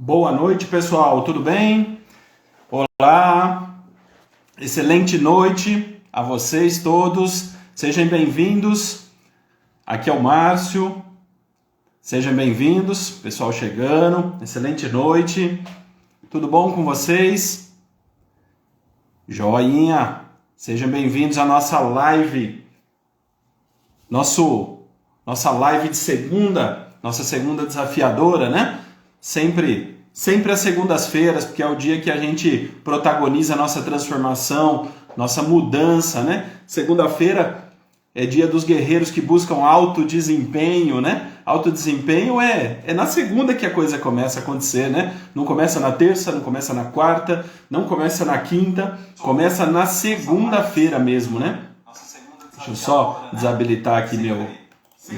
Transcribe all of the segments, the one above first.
Boa noite, pessoal, tudo bem? Olá, excelente noite a vocês todos, sejam bem-vindos. Aqui é o Márcio, sejam bem-vindos, pessoal chegando, excelente noite, tudo bom com vocês? Joinha, sejam bem-vindos à nossa live, nossa live de segunda, nossa segunda desafiadora, né? Sempre às segundas-feiras, porque é o dia que a gente protagoniza a nossa transformação, nossa mudança, né? Segunda-feira é dia dos guerreiros que buscam alto desempenho, né? Alto desempenho é na segunda que a coisa começa a acontecer, né? Não começa na terça, não começa na quarta, não começa na quinta, começa na segunda-feira mesmo, né? Deixa eu só desabilitar aqui meu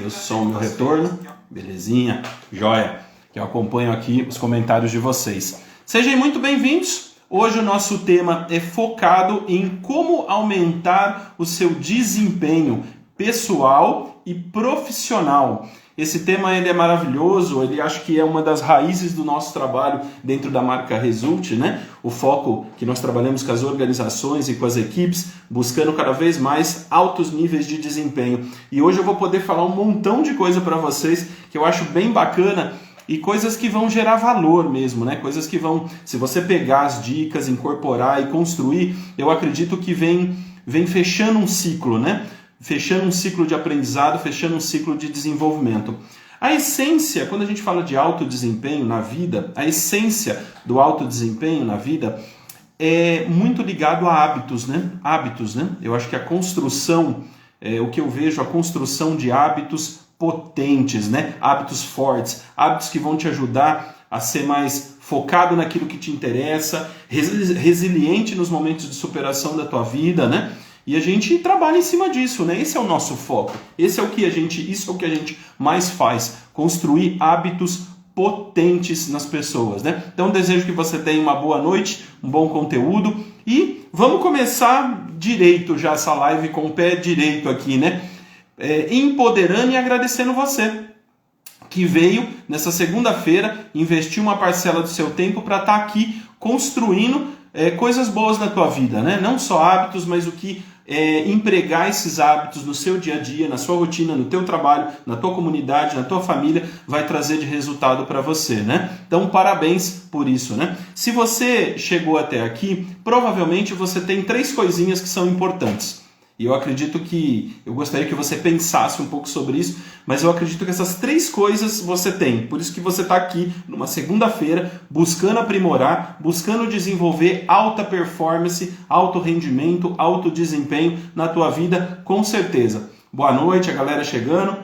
som, meu retorno. Belezinha, joia. Eu acompanho aqui os comentários de vocês. Sejam muito bem-vindos. Hoje o nosso tema é focado em como aumentar o seu desempenho pessoal e profissional. Esse tema ele é maravilhoso, ele acho que é uma das raízes do nosso trabalho dentro da marca Result, né? O foco que nós trabalhamos com as organizações e com as equipes, buscando cada vez mais altos níveis de desempenho. E hoje eu vou poder falar um montão de coisa para vocês que eu acho bem bacana e coisas que vão gerar valor mesmo, né? Coisas que vão, se você pegar as dicas, incorporar e construir, eu acredito que vem fechando um ciclo, né? Fechando um ciclo de aprendizado, fechando um ciclo de desenvolvimento. A essência, quando a gente fala de alto desempenho na vida, a essência do alto desempenho na vida é muito ligado a hábitos, né? Hábitos, né? Eu acho que a construção, o que eu vejo, a construção de hábitos potentes, né? Hábitos fortes, hábitos que vão te ajudar a ser mais focado naquilo que te interessa, resiliente nos momentos de superação da tua vida, né? E a gente trabalha em cima disso, né? Esse é o nosso foco. Isso é o que a gente mais faz, construir hábitos potentes nas pessoas, né? Então desejo que você tenha uma boa noite, um bom conteúdo e vamos começar direito já essa live com o pé direito aqui, né? Empoderando e agradecendo você que veio nessa segunda-feira investir uma parcela do seu tempo para estar aqui construindo coisas boas na tua vida, né? Não só hábitos, mas o que empregar esses hábitos no seu dia a dia, na sua rotina, no teu trabalho, na tua comunidade, na tua família, vai trazer de resultado para você, né? Então, parabéns por isso, né? Se você chegou até aqui, provavelmente você tem 3 coisinhas que são importantes. E eu acredito que, eu gostaria que você pensasse um pouco sobre isso, mas eu acredito que essas 3 coisas você tem. Por isso que você está aqui numa segunda-feira, buscando aprimorar, buscando desenvolver alta performance, alto rendimento, alto desempenho na tua vida, com certeza. Boa noite, a galera chegando.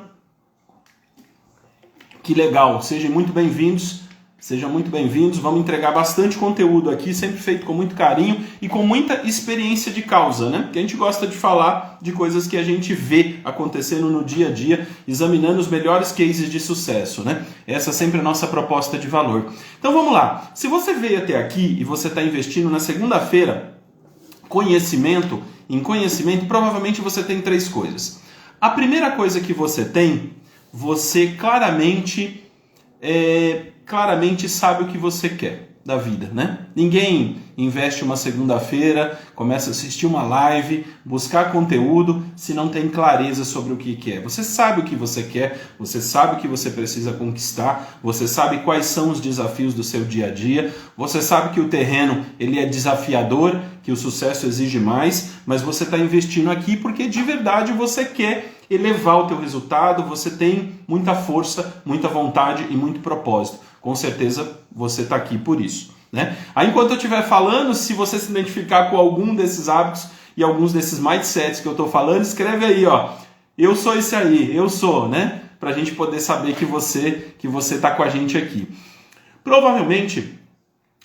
Que legal, sejam muito bem-vindos. Sejam muito bem-vindos, vamos entregar bastante conteúdo aqui, sempre feito com muito carinho e com muita experiência de causa, né? Porque a gente gosta de falar de coisas que a gente vê acontecendo no dia a dia, examinando os melhores cases de sucesso, né? Essa é sempre a nossa proposta de valor. Então vamos lá, se você veio até aqui e você está investindo na segunda-feira, em conhecimento, provavelmente você tem 3 coisas. A primeira coisa que você tem, você claramente sabe o que você quer da vida, né? Ninguém investe uma segunda-feira, começa a assistir uma live, buscar conteúdo, se não tem clareza sobre o que quer. Você sabe o que você quer, você sabe o que você precisa conquistar, você sabe quais são os desafios do seu dia a dia, você sabe que o terreno ele é desafiador, que o sucesso exige mais, mas você está investindo aqui porque de verdade você quer elevar o teu resultado, você tem muita força, muita vontade e muito propósito. Com certeza você está aqui por isso, né? Aí enquanto eu estiver falando, se você se identificar com algum desses hábitos e alguns desses mindsets que eu estou falando, escreve aí, ó, eu sou esse aí, eu sou, né? Para a gente poder saber que você está com a gente aqui. Provavelmente,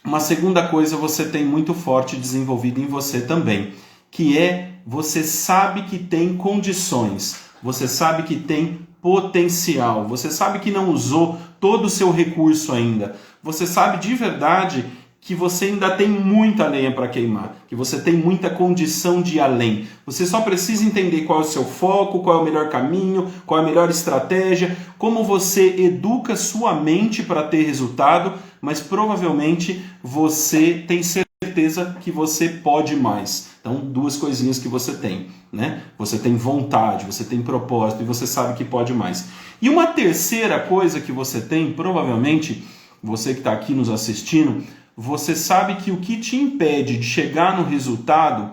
uma segunda coisa você tem muito forte desenvolvida em você também, que é você sabe que tem condições, você sabe que tem potencial, você sabe que não usou todo o seu recurso ainda, você sabe de verdade que você ainda tem muita lenha para queimar, que você tem muita condição de ir além. Você só precisa entender qual é o seu foco, qual é o melhor caminho, qual é a melhor estratégia, como você educa sua mente para ter resultado, mas provavelmente você tem certeza que você pode mais. Então, duas coisinhas que você tem, né? Você tem vontade, você tem propósito e você sabe que pode mais. E uma terceira coisa que você tem, provavelmente, você que está aqui nos assistindo, você sabe que o que te impede de chegar no resultado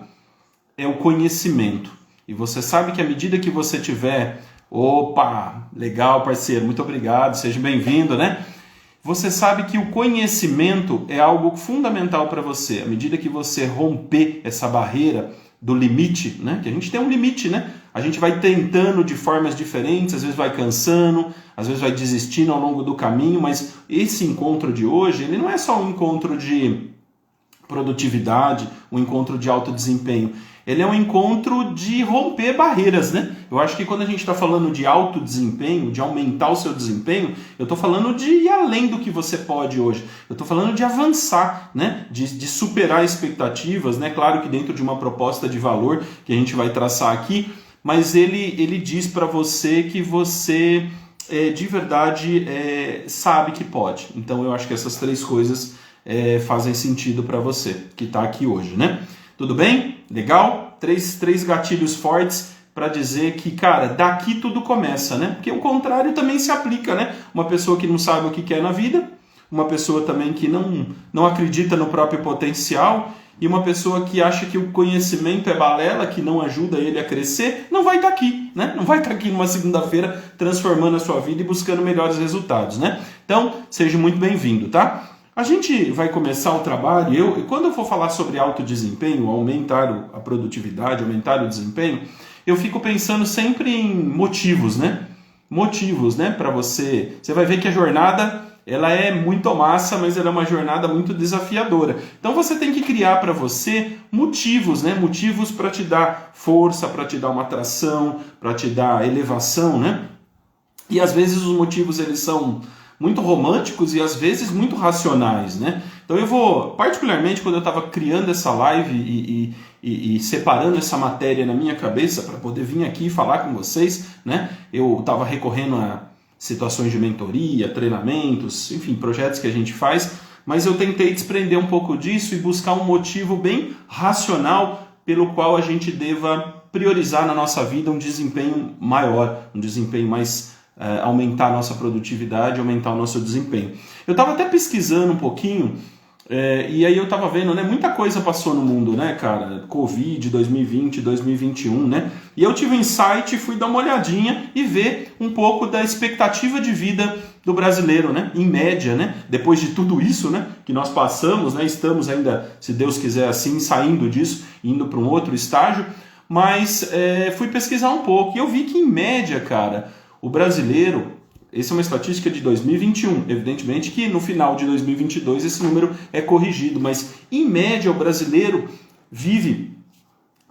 é o conhecimento. E você sabe que à medida que você tiver, opa, legal parceiro, muito obrigado, seja bem-vindo, né? Você sabe que o conhecimento é algo fundamental para você. À medida que você romper essa barreira do limite, né? Que a gente tem um limite, né? A gente vai tentando de formas diferentes, às vezes vai cansando, às vezes vai desistindo ao longo do caminho, mas esse encontro de hoje, ele não é só um encontro de produtividade, um encontro de alto desempenho. Ele é um encontro de romper barreiras, né? Eu acho que quando a gente está falando de alto desempenho, de aumentar o seu desempenho, eu estou falando de ir além do que você pode hoje. Eu estou falando de avançar, né? De superar expectativas, né? Claro que dentro de uma proposta de valor que a gente vai traçar aqui, mas ele diz para você que você de verdade sabe que pode. Então eu acho que essas três coisas fazem sentido para você que está aqui hoje, né? Tudo bem? Legal? Três gatilhos fortes para dizer que, cara, daqui tudo começa, né? Porque o contrário também se aplica, né? Uma pessoa que não sabe o que quer na vida, uma pessoa também que não acredita no próprio potencial e uma pessoa que acha que o conhecimento é balela, que não ajuda ele a crescer, não vai estar aqui, né? Não vai estar aqui numa segunda-feira transformando a sua vida e buscando melhores resultados, né? Então, seja muito bem-vindo, tá? A gente vai começar o trabalho, quando eu for falar sobre alto desempenho, aumentar a produtividade, aumentar o desempenho, eu fico pensando sempre em motivos, né? Motivos, né? Para você. Você vai ver que a jornada, ela é muito massa, mas ela é uma jornada muito desafiadora. Então você tem que criar para você motivos, né? Motivos para te dar força, para te dar uma atração, para te dar elevação, né? E às vezes os motivos eles são muito românticos e às vezes muito racionais, né? Então eu vou, particularmente quando eu estava criando essa live e separando essa matéria na minha cabeça para poder vir aqui falar com vocês, né? Eu estava recorrendo a situações de mentoria, treinamentos, enfim, projetos que a gente faz, mas eu tentei desprender um pouco disso e buscar um motivo bem racional pelo qual a gente deva priorizar na nossa vida um desempenho maior, um desempenho mais aumentar a nossa produtividade, aumentar o nosso desempenho. Eu estava até pesquisando um pouquinho e aí eu estava vendo, né, muita coisa passou no mundo, né, cara? Covid, 2020, 2021, né? E eu tive um insight e fui dar uma olhadinha e ver um pouco da expectativa de vida do brasileiro, né? Em média, né? Depois de tudo isso, né, que nós passamos, né, estamos ainda, se Deus quiser assim, saindo disso, indo para um outro estágio, mas fui pesquisar um pouco e eu vi que em média, cara, o brasileiro, essa é uma estatística de 2021, evidentemente que no final de 2022 esse número é corrigido, mas em média o brasileiro vive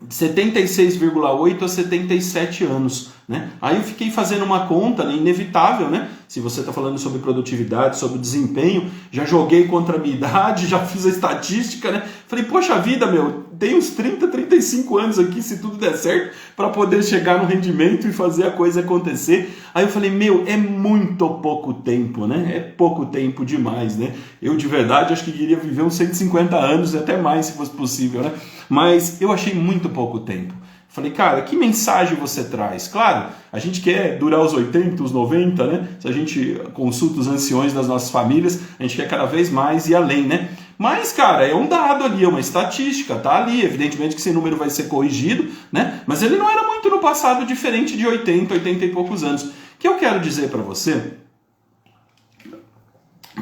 de 76,8 a 77 anos, né? Aí eu fiquei fazendo uma conta, né, inevitável, né? Se você está falando sobre produtividade, sobre desempenho, já joguei contra a minha idade, já fiz a estatística, né? Falei, poxa vida, meu, tem uns 30, 35 anos aqui, se tudo der certo, para poder chegar no rendimento e fazer a coisa acontecer. Aí eu falei, meu, é muito pouco tempo, né? É pouco tempo demais, né? Eu, de verdade, acho que queria viver uns 150 anos e até mais, se fosse possível, né? Mas eu achei muito pouco tempo. Falei, cara, que mensagem você traz? Claro, a gente quer durar os 80, os 90, né? Se a gente consulta os anciões das nossas famílias, a gente quer cada vez mais ir além, né? Mas, cara, é um dado ali, é uma estatística, tá ali. Evidentemente que esse número vai ser corrigido, né? Mas ele não era muito no passado diferente de 80, 80 e poucos anos. O que eu quero dizer para você?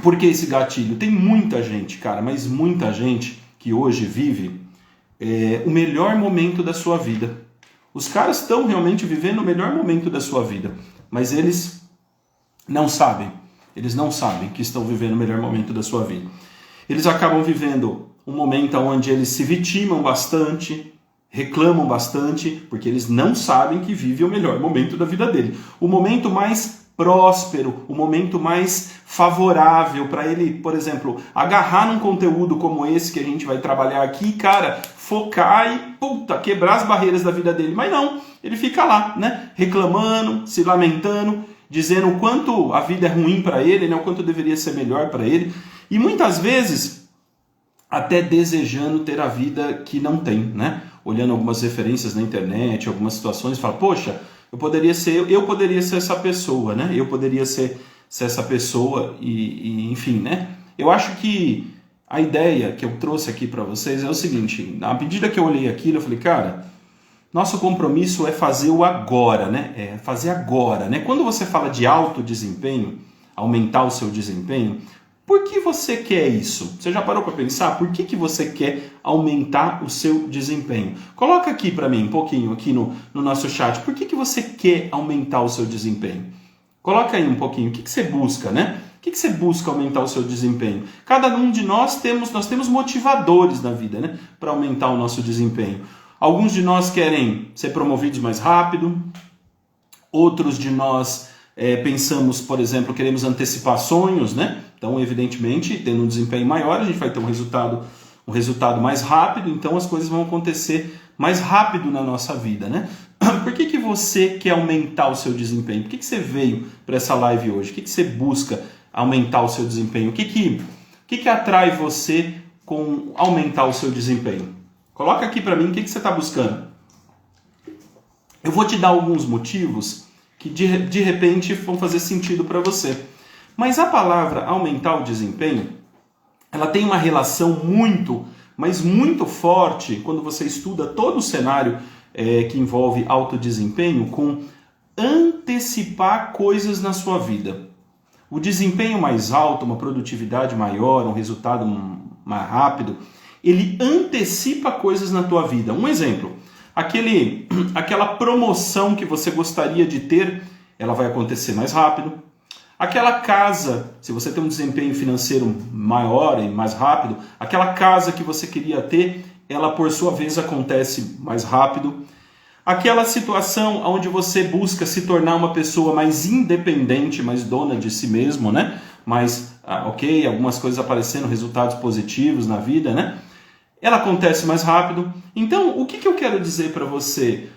Porque esse gatilho? Tem muita gente, cara, mas muita gente que hoje vive o melhor momento da sua vida. Os caras estão realmente vivendo o melhor momento da sua vida, mas eles não sabem. Eles não sabem que estão vivendo o melhor momento da sua vida. Eles acabam vivendo um momento onde eles se vitimam bastante, reclamam bastante, porque eles não sabem que vive o melhor momento da vida dele. O momento mais próspero, o momento mais favorável para ele, por exemplo, agarrar num conteúdo como esse que a gente vai trabalhar aqui, cara, focar e, quebrar as barreiras da vida dele. Mas não, ele fica lá, né, reclamando, se lamentando, dizendo o quanto a vida é ruim para ele, né, o quanto deveria ser melhor para ele. E muitas vezes até desejando ter a vida que não tem, né? Olhando algumas referências na internet, algumas situações, fala, poxa, eu poderia ser essa pessoa, né? Eu poderia ser essa pessoa enfim, né? Eu acho que a ideia que eu trouxe aqui para vocês é o seguinte, à medida que eu olhei aquilo, eu falei, cara, nosso compromisso é fazer o agora, né? É fazer agora, né? Quando você fala de alto desempenho, aumentar o seu desempenho, por que você quer isso? Você já parou para pensar? Por que você quer aumentar o seu desempenho? Coloca aqui para mim um pouquinho aqui no nosso chat. Por que você quer aumentar o seu desempenho? Coloca aí um pouquinho. O que você busca, né? O que você busca aumentar o seu desempenho? Cada um de nós temos motivadores na vida, né? Para aumentar o nosso desempenho. Alguns de nós querem ser promovidos mais rápido. Outros de nós pensamos, por exemplo, queremos antecipar sonhos, né? Então, evidentemente, tendo um desempenho maior, a gente vai ter um resultado mais rápido, então as coisas vão acontecer mais rápido na nossa vida, né? Por que você quer aumentar o seu desempenho? Por que você veio para essa live hoje? O que você busca aumentar o seu desempenho? O que atrai você com aumentar o seu desempenho? Coloca aqui para mim o que você está buscando. Eu vou te dar alguns motivos que de repente vão fazer sentido para você. Mas a palavra aumentar o desempenho, ela tem uma relação muito, mas muito forte, quando você estuda todo o cenário que envolve alto desempenho, com antecipar coisas na sua vida. O desempenho mais alto, uma produtividade maior, um resultado mais rápido, ele antecipa coisas na tua vida. Um exemplo, aquela promoção que você gostaria de ter, ela vai acontecer mais rápido. Aquela casa, se você tem um desempenho financeiro maior e mais rápido, aquela casa que você queria ter, ela por sua vez acontece mais rápido. Aquela situação onde você busca se tornar uma pessoa mais independente, mais dona de si mesmo, né? Mas, algumas coisas aparecendo, resultados positivos na vida, né? Ela acontece mais rápido. Então, o que eu quero dizer para você?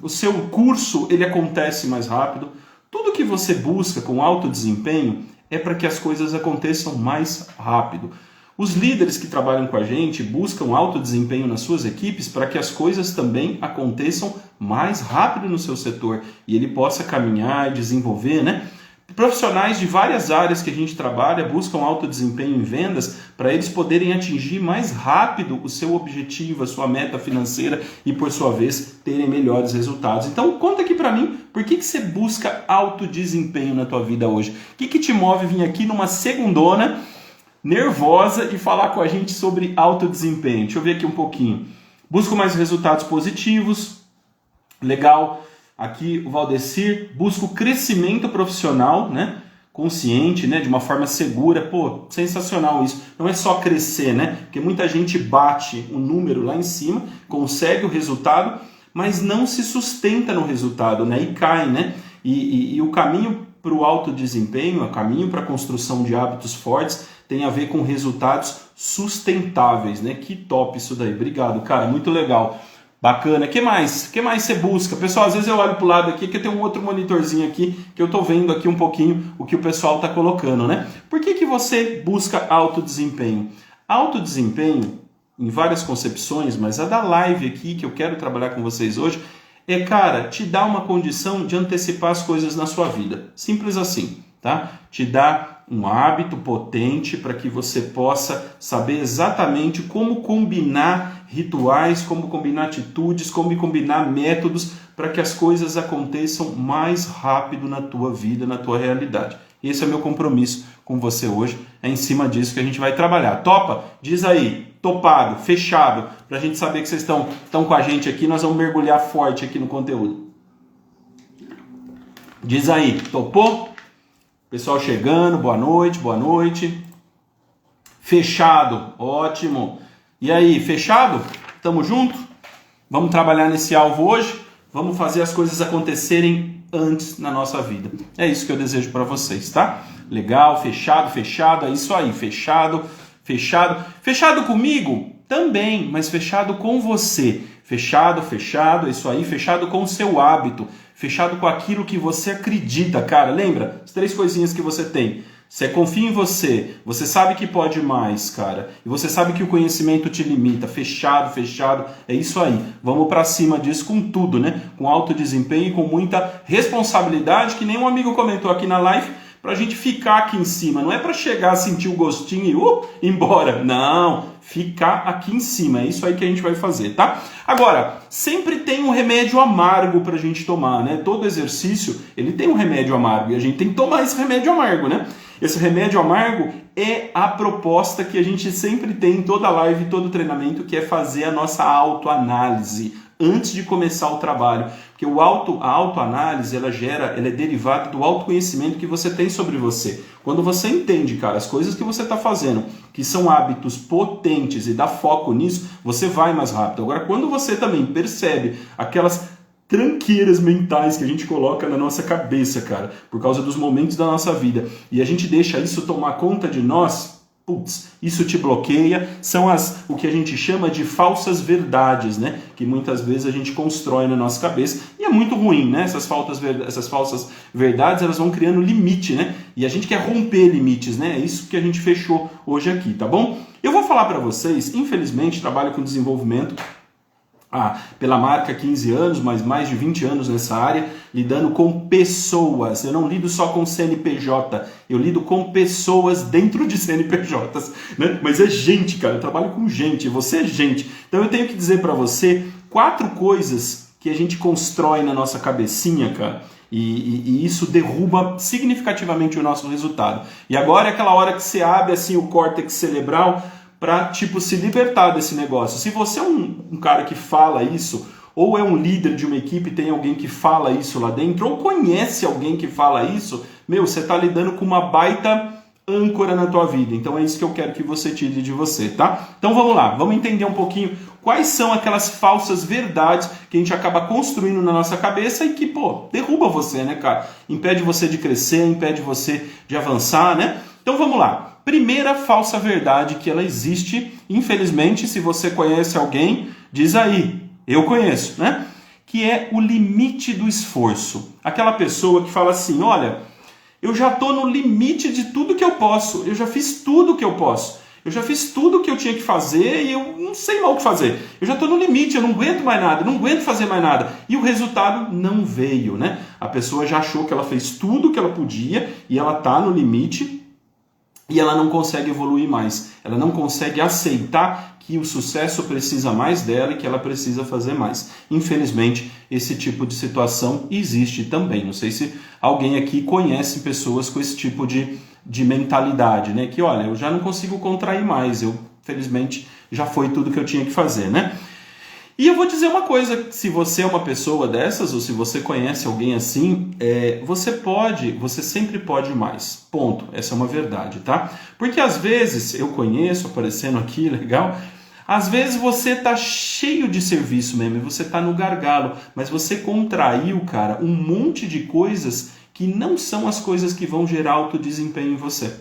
O seu curso, ele acontece mais rápido. Tudo que você busca com alto desempenho é para que as coisas aconteçam mais rápido. Os líderes que trabalham com a gente buscam alto desempenho nas suas equipes para que as coisas também aconteçam mais rápido no seu setor e ele possa caminhar e desenvolver, né? Profissionais de várias áreas que a gente trabalha buscam alto desempenho em vendas para eles poderem atingir mais rápido o seu objetivo, a sua meta financeira e, por sua vez, terem melhores resultados. Então, conta aqui para mim, por que você busca alto desempenho na tua vida hoje? O que te move vir aqui numa segundona nervosa e falar com a gente sobre alto desempenho? Deixa eu ver aqui um pouquinho. Busco mais resultados positivos. Legal. Aqui o Valdecir, busca crescimento profissional, né? Consciente, né? De uma forma segura. Pô, sensacional isso. Não é só crescer, né? Porque muita gente bate um número lá em cima, consegue o resultado, mas não se sustenta no resultado, né? E cai, né? E o caminho para o alto desempenho, o caminho para a construção de hábitos fortes tem a ver com resultados sustentáveis, né? Que top isso daí. Obrigado, cara. Muito legal. Bacana. O que mais? O que mais você busca? Pessoal, às vezes eu olho para o lado aqui que tem um outro monitorzinho aqui que eu estou vendo aqui um pouquinho o que o pessoal está colocando, né? Por que você busca alto desempenho? Alto desempenho, em várias concepções, mas a da live aqui que eu quero trabalhar com vocês hoje cara, te dá uma condição de antecipar as coisas na sua vida. Simples assim, tá? Te dá um hábito potente para que você possa saber exatamente como combinar rituais, como combinar atitudes, como combinar métodos para que as coisas aconteçam mais rápido na tua vida, na tua realidade. Esse é o meu compromisso com você hoje. É em cima disso que a gente vai trabalhar. Topa? Diz aí. Topado, fechado, para a gente saber que vocês estão com a gente aqui. Nós vamos mergulhar forte aqui no conteúdo. Diz aí, topou? Pessoal chegando, boa noite, boa noite. Fechado, ótimo. E aí, fechado? Tamo junto? Vamos trabalhar nesse alvo hoje? Vamos fazer as coisas acontecerem antes na nossa vida. É isso que eu desejo para vocês, tá? Legal, fechado, é isso aí, fechado. Fechado comigo? Também, mas fechado com você. Fechado, é isso aí, fechado com o seu hábito, fechado com aquilo que você acredita, cara. Lembra? As 3 coisinhas que você tem. Você confia em você, você sabe que pode mais, cara, e você sabe que o conhecimento te limita. Fechado, é isso aí. Vamos pra cima disso com tudo, né? Com alto desempenho e com muita responsabilidade, que nem um amigo comentou aqui na live, pra gente ficar aqui em cima. Não é pra chegar a sentir o gostinho e ir embora. Não, ficar aqui em cima. É isso aí que a gente vai fazer, tá? Agora, sempre tem um remédio amargo pra gente tomar, né? Todo exercício, ele tem um remédio amargo e a gente tem que tomar esse remédio amargo, né? Esse remédio amargo é a proposta que a gente sempre tem em toda live, todo treinamento, que é fazer a nossa autoanálise antes de começar o trabalho. Porque a autoanálise, ela é derivada do autoconhecimento que você tem sobre você. Quando você entende, cara, as coisas que você está fazendo, que são hábitos potentes e dá foco nisso, você vai mais rápido. Agora, quando você também percebe aquelas tranqueiras mentais que a gente coloca na nossa cabeça, cara, por causa dos momentos da nossa vida, e a gente deixa isso tomar conta de nós, putz, isso te bloqueia, são o que a gente chama de falsas verdades, né? Que muitas vezes a gente constrói na nossa cabeça, e é muito ruim, né? Essas falsas verdades, elas vão criando limite, né? E a gente quer romper limites, né? É isso que a gente fechou hoje aqui, tá bom? Eu vou falar para vocês, infelizmente, trabalho com desenvolvimento pela marca 15 anos, mas mais de 20 anos nessa área, lidando com pessoas. Eu não lido só com CNPJ, eu lido com pessoas dentro de CNPJs, né? Mas é gente, cara, eu trabalho com gente, você é gente. Então eu tenho que dizer para você 4 coisas que a gente constrói na nossa cabecinha, cara, e isso derruba significativamente o nosso resultado. E agora é aquela hora que você abre assim o córtex cerebral para, tipo, se libertar desse negócio. Se você é um cara que fala isso, ou é um líder de uma equipe, tem alguém que fala isso lá dentro, ou conhece alguém que fala isso, você está lidando com uma baita âncora na tua vida. Então é isso que eu quero que você tire de você, tá? Então vamos lá, vamos entender um pouquinho quais são aquelas falsas verdades que a gente acaba construindo na nossa cabeça e que, derruba você, né, cara? Impede você de crescer, impede você de avançar, né? Então vamos lá. Primeira falsa verdade que ela existe, infelizmente, se você conhece alguém, diz aí, eu conheço, né? Que é o limite do esforço. Aquela pessoa que fala assim, olha, eu já estou no limite de tudo que eu posso, eu já fiz tudo que eu posso, eu já fiz tudo que eu tinha que fazer e eu não sei mal o que fazer. Eu já estou no limite, eu não aguento mais nada, não aguento fazer mais nada. E o resultado não veio, né? A pessoa já achou que ela fez tudo que ela podia e ela está no limite, e ela não consegue evoluir mais, ela não consegue aceitar que o sucesso precisa mais dela e que ela precisa fazer mais. Infelizmente, esse tipo de situação existe também. Não sei se alguém aqui conhece pessoas com esse tipo de mentalidade, né? Que, olha, eu já não consigo contrair mais, felizmente, já foi tudo que eu tinha que fazer, né? E eu vou dizer uma coisa, se você é uma pessoa dessas, ou se você conhece alguém assim, você sempre pode mais, ponto, essa é uma verdade, tá? Porque às vezes, eu conheço, aparecendo aqui, legal, às vezes você tá cheio de serviço mesmo, você tá no gargalo, mas você contraiu, cara, um monte de coisas que não são as coisas que vão gerar alto desempenho em você.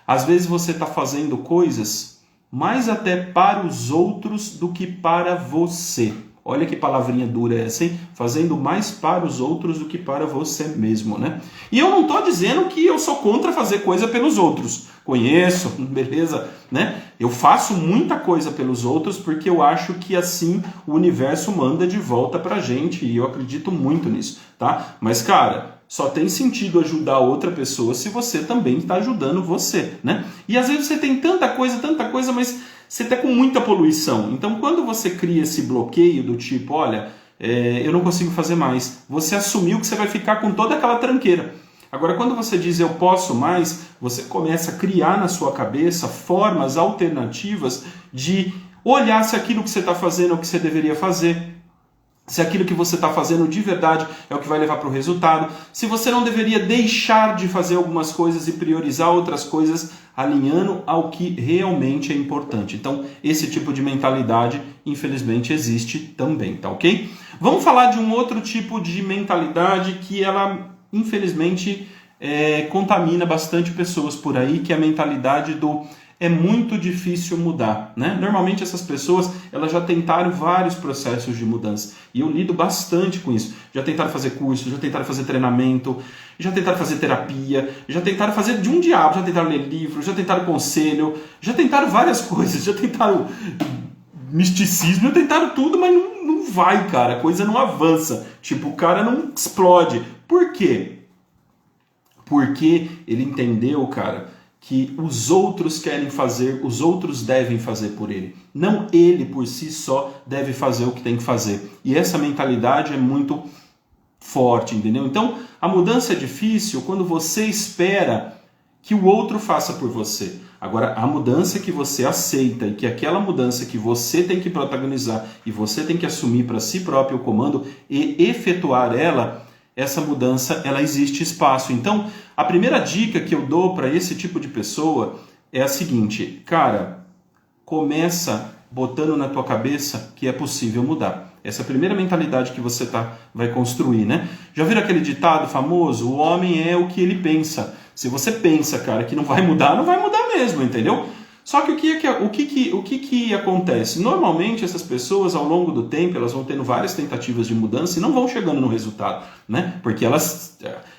Às vezes você tá fazendo coisas mais até para os outros do que para você. Olha que palavrinha dura essa, hein? Fazendo mais para os outros do que para você mesmo, né? E eu não estou dizendo que eu sou contra fazer coisa pelos outros. Conheço, beleza, né? Eu faço muita coisa pelos outros porque eu acho que assim o universo manda de volta pra gente e eu acredito muito nisso, tá? Mas, cara, só tem sentido ajudar outra pessoa se você também está ajudando você, né? E às vezes você tem tanta coisa, mas você está com muita poluição. Então, quando você cria esse bloqueio do tipo, olha, eu não consigo fazer mais, você assumiu que você vai ficar com toda aquela tranqueira. Agora, quando você diz eu posso mais, você começa a criar na sua cabeça formas alternativas de olhar se aquilo que você está fazendo é o que você deveria fazer, se aquilo que você está fazendo de verdade é o que vai levar para o resultado, se você não deveria deixar de fazer algumas coisas e priorizar outras coisas, alinhando ao que realmente é importante. Então, esse tipo de mentalidade, infelizmente, existe também, tá ok? Vamos falar de um outro tipo de mentalidade que ela, infelizmente, contamina bastante pessoas por aí, que é a mentalidade do é muito difícil mudar, né? Normalmente essas pessoas, elas já tentaram vários processos de mudança, e eu lido bastante com isso. Já tentaram fazer curso, já tentaram fazer treinamento, já tentaram fazer terapia, já tentaram fazer de um diabo, já tentaram ler livro, já tentaram conselho, já tentaram várias coisas, já tentaram misticismo, já tentaram tudo, mas não vai, cara, a coisa não avança, tipo, o cara não explode. Por quê? Porque ele entendeu, cara, que os outros querem fazer, os outros devem fazer por ele. Não ele por si só deve fazer o que tem que fazer. E essa mentalidade é muito forte, entendeu? Então, a mudança é difícil quando você espera que o outro faça por você. Agora, a mudança que você aceita e que aquela mudança que você tem que protagonizar e você tem que assumir para si próprio o comando e efetuar ela, essa mudança, ela existe espaço. Então, a primeira dica que eu dou para esse tipo de pessoa é a seguinte: cara, começa botando na tua cabeça que é possível mudar. Essa é a primeira mentalidade que você vai construir, né? Já viram aquele ditado famoso? O homem é o que ele pensa. Se você pensa, cara, que não vai mudar, não vai mudar mesmo, entendeu? Só que o que acontece? Normalmente essas pessoas, ao longo do tempo, elas vão tendo várias tentativas de mudança e não vão chegando no resultado, né? Porque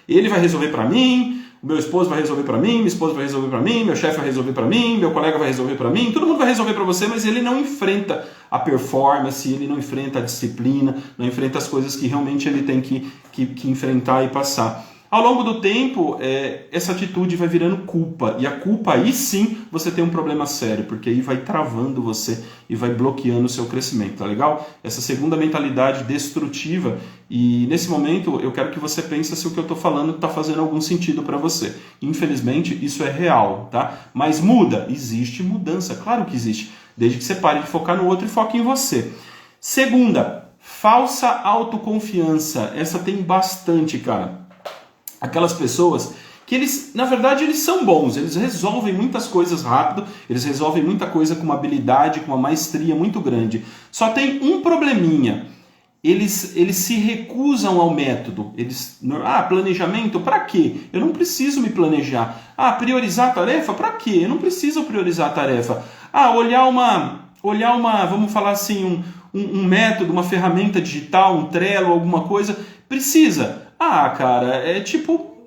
ele vai resolver para mim, o meu esposo vai resolver para mim, minha esposa vai resolver para mim, meu chefe vai resolver para mim, meu colega vai resolver para mim, todo mundo vai resolver para você, mas ele não enfrenta a performance, ele não enfrenta a disciplina, não enfrenta as coisas que realmente ele tem que enfrentar e passar. Ao longo do tempo, essa atitude vai virando culpa. E a culpa, aí sim, você tem um problema sério, porque aí vai travando você e vai bloqueando o seu crescimento, tá legal? Essa segunda mentalidade destrutiva. E nesse momento, eu quero que você pense se o que eu estou falando está fazendo algum sentido para você. Infelizmente, isso é real, tá? Mas muda? Existe mudança, claro que existe. Desde que você pare de focar no outro e foque em você. Segunda, falsa autoconfiança. Essa tem bastante, cara. Aquelas pessoas que eles, na verdade, eles são bons, eles resolvem muitas coisas rápido, eles resolvem muita coisa com uma habilidade, com uma maestria muito grande. Só tem um probleminha, eles se recusam ao método. Planejamento, para quê? Eu não preciso me planejar. Priorizar a tarefa? Para quê? Eu não preciso priorizar a tarefa. olhar uma, vamos falar assim, um método, uma ferramenta digital, um Trello, alguma coisa, precisa. Cara,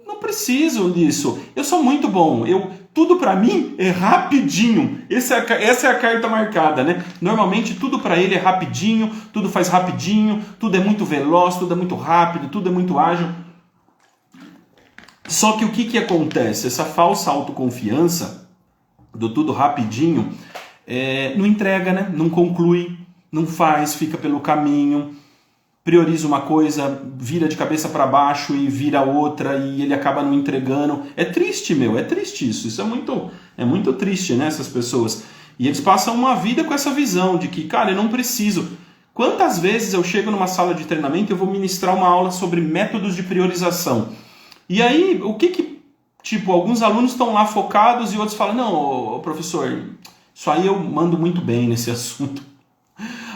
não preciso disso. Eu sou muito bom. Tudo pra mim é rapidinho. Essa é a carta marcada, né? Normalmente tudo pra ele é rapidinho, tudo faz rapidinho, tudo é muito veloz, tudo é muito rápido, tudo é muito ágil. Só que o que acontece? Essa falsa autoconfiança do tudo rapidinho não entrega, né? Não conclui, não faz, fica pelo caminho. Prioriza uma coisa, vira de cabeça para baixo e vira outra e ele acaba não entregando. É triste, é triste isso. Isso é muito triste, né, essas pessoas. E eles passam uma vida com essa visão de que, cara, eu não preciso. Quantas vezes eu chego numa sala de treinamento e eu vou ministrar uma aula sobre métodos de priorização? E aí, alguns alunos estão lá focados e outros falam, não, professor, isso aí eu mando muito bem nesse assunto.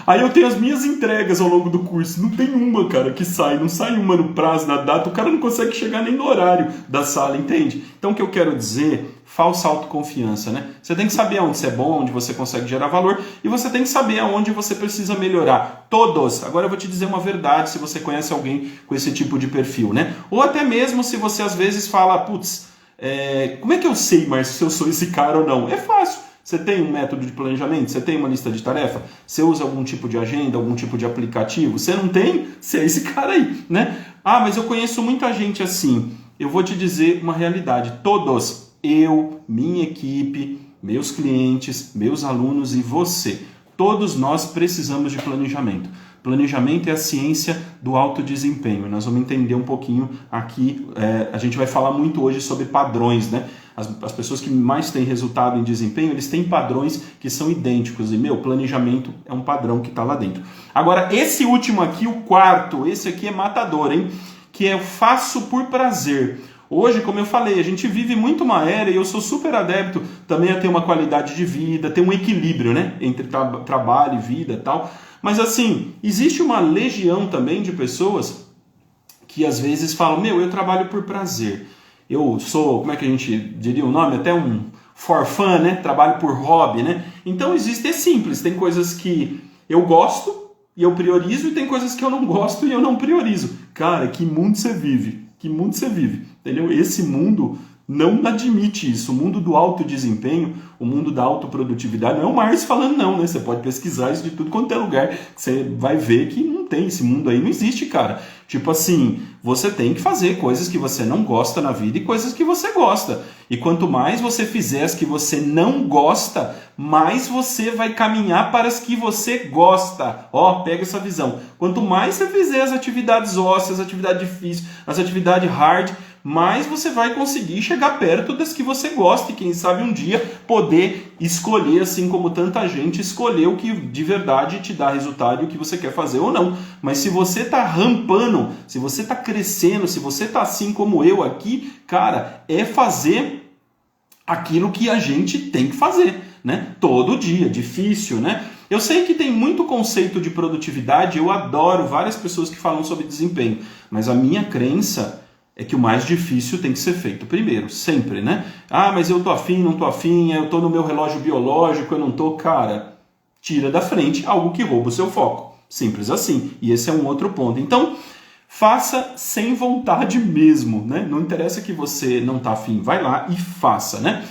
Aí eu tenho as minhas entregas ao longo do curso. Não tem uma, cara, que sai. Não sai uma no prazo, na data. O cara não consegue chegar nem no horário da sala, entende? Então o que eu quero dizer, falsa autoconfiança, né? Você tem que saber onde você é bom, onde você consegue gerar valor. E você tem que saber aonde você precisa melhorar. Todos. Agora eu vou te dizer uma verdade, se você conhece alguém com esse tipo de perfil, né? Ou até mesmo se você às vezes fala, como é que eu sei, Márcio, se eu sou esse cara ou não? É fácil. Você tem um método de planejamento? Você tem uma lista de tarefa? Você usa algum tipo de agenda, algum tipo de aplicativo? Você não tem? Você é esse cara aí, né? Mas eu conheço muita gente assim. Eu vou te dizer uma realidade. Todos, eu, minha equipe, meus clientes, meus alunos e você, todos nós precisamos de planejamento. Planejamento é a ciência do alto desempenho. Nós vamos entender um pouquinho aqui. A gente vai falar muito hoje sobre padrões, né? As pessoas que mais têm resultado em desempenho, eles têm padrões que são idênticos. E, planejamento é um padrão que está lá dentro. Agora, esse último aqui, o quarto, esse aqui é matador, hein? Que é faço por prazer. Hoje, como eu falei, a gente vive muito uma era e eu sou super adepto também a ter uma qualidade de vida, ter um equilíbrio, né, entre trabalho e vida e tal. Mas assim, existe uma legião também de pessoas que às vezes falam, eu trabalho por prazer. Eu sou, como é que a gente diria o nome? Até um for fun, né? Trabalho por hobby, né? Então é simples, tem coisas que eu gosto e eu priorizo e tem coisas que eu não gosto e eu não priorizo. Cara, que mundo você vive? Que mundo você vive? Entendeu? Esse mundo não admite isso. O mundo do alto desempenho, o mundo da autoprodutividade, não é o Márcio falando não, né? Você pode pesquisar isso de tudo quanto é lugar, que você vai ver que não tem, esse mundo aí não existe, cara. Tipo assim, você tem que fazer coisas que você não gosta na vida e coisas que você gosta. E quanto mais você fizer as que você não gosta, mais você vai caminhar para as que você gosta. Ó, pega essa visão. Quanto mais você fizer as atividades ósseas, as atividades difíceis, as atividades hard, mais você vai conseguir chegar perto das que você gosta e quem sabe um dia poder escolher, assim como tanta gente escolheu o que de verdade te dá resultado e o que você quer fazer ou não. Mas se você está rampando, se você está crescendo, se você está assim como eu aqui, cara, é fazer aquilo que a gente tem que fazer, né? Todo dia, difícil, né? Eu sei que tem muito conceito de produtividade, eu adoro várias pessoas que falam sobre desempenho, mas a minha crença é que o mais difícil tem que ser feito primeiro, sempre, né? Ah, mas eu tô afim, não tô afim, eu tô no meu relógio biológico, eu não tô, cara, tira da frente algo que rouba o seu foco. Simples assim. E esse é um outro ponto. Então, faça sem vontade mesmo, né? Não interessa que você não tá afim, vai lá e faça, né?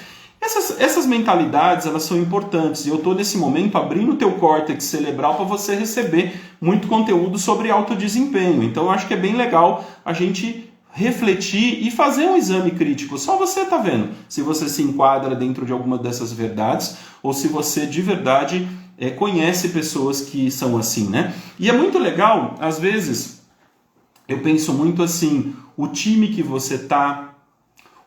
Essas mentalidades, elas são importantes e eu estou nesse momento abrindo o teu córtex cerebral para você receber muito conteúdo sobre autodesempenho. Então eu acho que é bem legal a gente refletir e fazer um exame crítico. Só você está vendo se você se enquadra dentro de alguma dessas verdades ou se você de verdade conhece pessoas que são assim, né? E é muito legal, às vezes, eu penso muito assim, o time que você tá,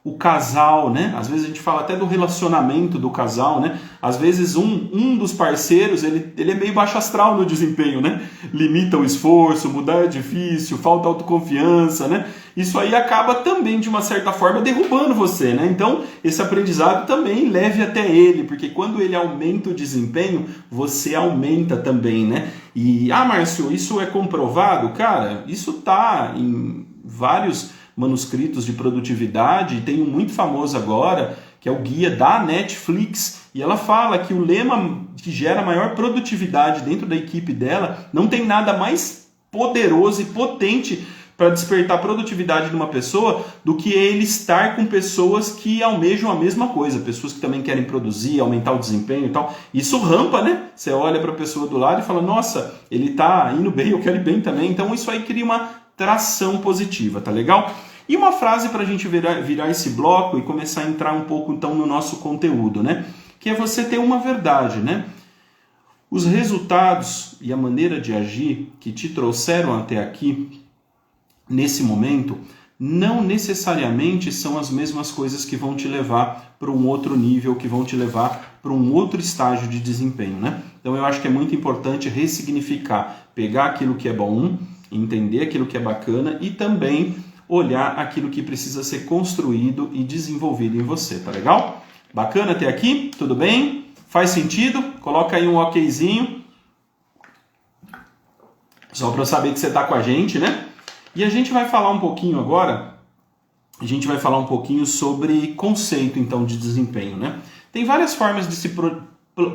o casal, né? Às vezes a gente fala até do relacionamento do casal, né? Às vezes um dos parceiros, ele é meio baixo astral no desempenho, né? Limita o esforço, mudar é difícil, falta autoconfiança, né? Isso aí acaba também, de uma certa forma, derrubando você, né? Então, esse aprendizado também leve até ele, porque quando ele aumenta o desempenho, você aumenta também, né? E, Márcio, isso é comprovado? Cara, isso tá em vários manuscritos de produtividade, e tem um muito famoso agora, que é o guia da Netflix, e ela fala que o lema que gera maior produtividade dentro da equipe dela, não tem nada mais poderoso e potente para despertar a produtividade de uma pessoa do que ele estar com pessoas que almejam a mesma coisa, pessoas que também querem produzir, aumentar o desempenho e tal. Isso rampa, né? Você olha para a pessoa do lado e fala, nossa, ele tá indo bem, eu quero ir bem também. Então isso aí cria uma tração positiva, tá legal? E uma frase para a gente virar esse bloco e começar a entrar um pouco então no nosso conteúdo, né? Que é você ter uma verdade, né? Os resultados e a maneira de agir que te trouxeram até aqui, nesse momento, não necessariamente são as mesmas coisas que vão te levar para um outro nível, que vão te levar para um outro estágio de desempenho, né? Então eu acho que é muito importante ressignificar, pegar aquilo que é bom, entender aquilo que é bacana e também olhar aquilo que precisa ser construído e desenvolvido em você, tá legal? Bacana até aqui? Tudo bem? Faz sentido? Coloca aí um okzinho, só para eu saber que você está com a gente, né? E a gente vai falar um pouquinho agora, sobre conceito, então, de desempenho, né? Tem várias formas de se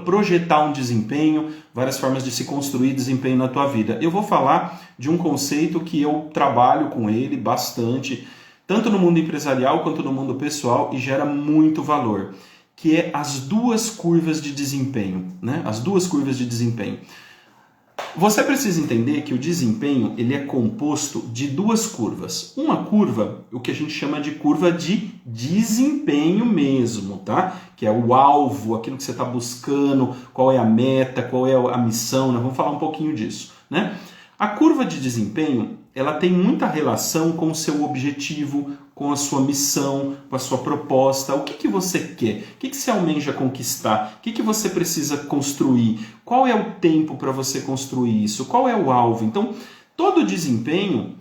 projetar um desempenho, várias formas de se construir desempenho na tua vida. Eu vou falar de um conceito que eu trabalho com ele bastante, tanto no mundo empresarial quanto no mundo pessoal, e gera muito valor, que é as duas curvas de desempenho, né? As duas curvas de desempenho. Você precisa entender que o desempenho ele é composto de duas curvas. Uma curva, o que a gente chama de curva de desempenho mesmo, tá? Que é o alvo, aquilo que você está buscando, qual é a meta, qual é a missão, né? Vamos falar um pouquinho disso, né? A curva de desempenho, ela tem muita relação com o seu objetivo, com a sua missão, com a sua proposta. O que você quer? O que você almeja conquistar? O que você precisa construir? Qual é o tempo para você construir isso? Qual é o alvo? Então, todo desempenho,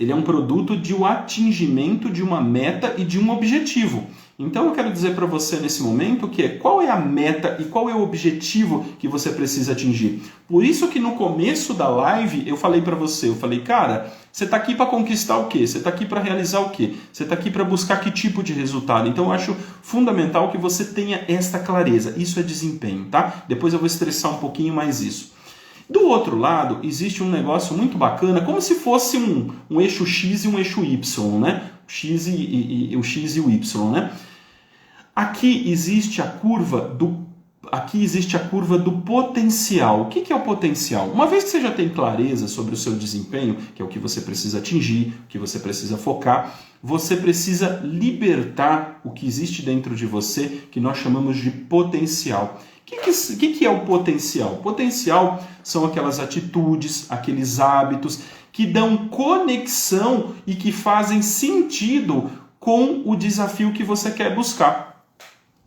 ele é um produto de um atingimento de uma meta e de um objetivo. Então eu quero dizer para você nesse momento que qual é a meta e qual é o objetivo que você precisa atingir. Por isso que no começo da live eu falei para você, cara, você está aqui para conquistar o quê? Você está aqui para realizar o quê? Você está aqui para buscar que tipo de resultado? Então eu acho fundamental que você tenha esta clareza. Isso é desempenho, tá? Depois eu vou estressar um pouquinho mais isso. Do outro lado, existe um negócio muito bacana, como se fosse um eixo X e um eixo Y, né? O X e o Y, né? Aqui existe a curva do potencial. O que é o potencial? Uma vez que você já tem clareza sobre o seu desempenho, que é o que você precisa atingir, o que você precisa focar, você precisa libertar o que existe dentro de você, que nós chamamos de potencial. O que é o potencial? O potencial são aquelas atitudes, aqueles hábitos que dão conexão e que fazem sentido com o desafio que você quer buscar.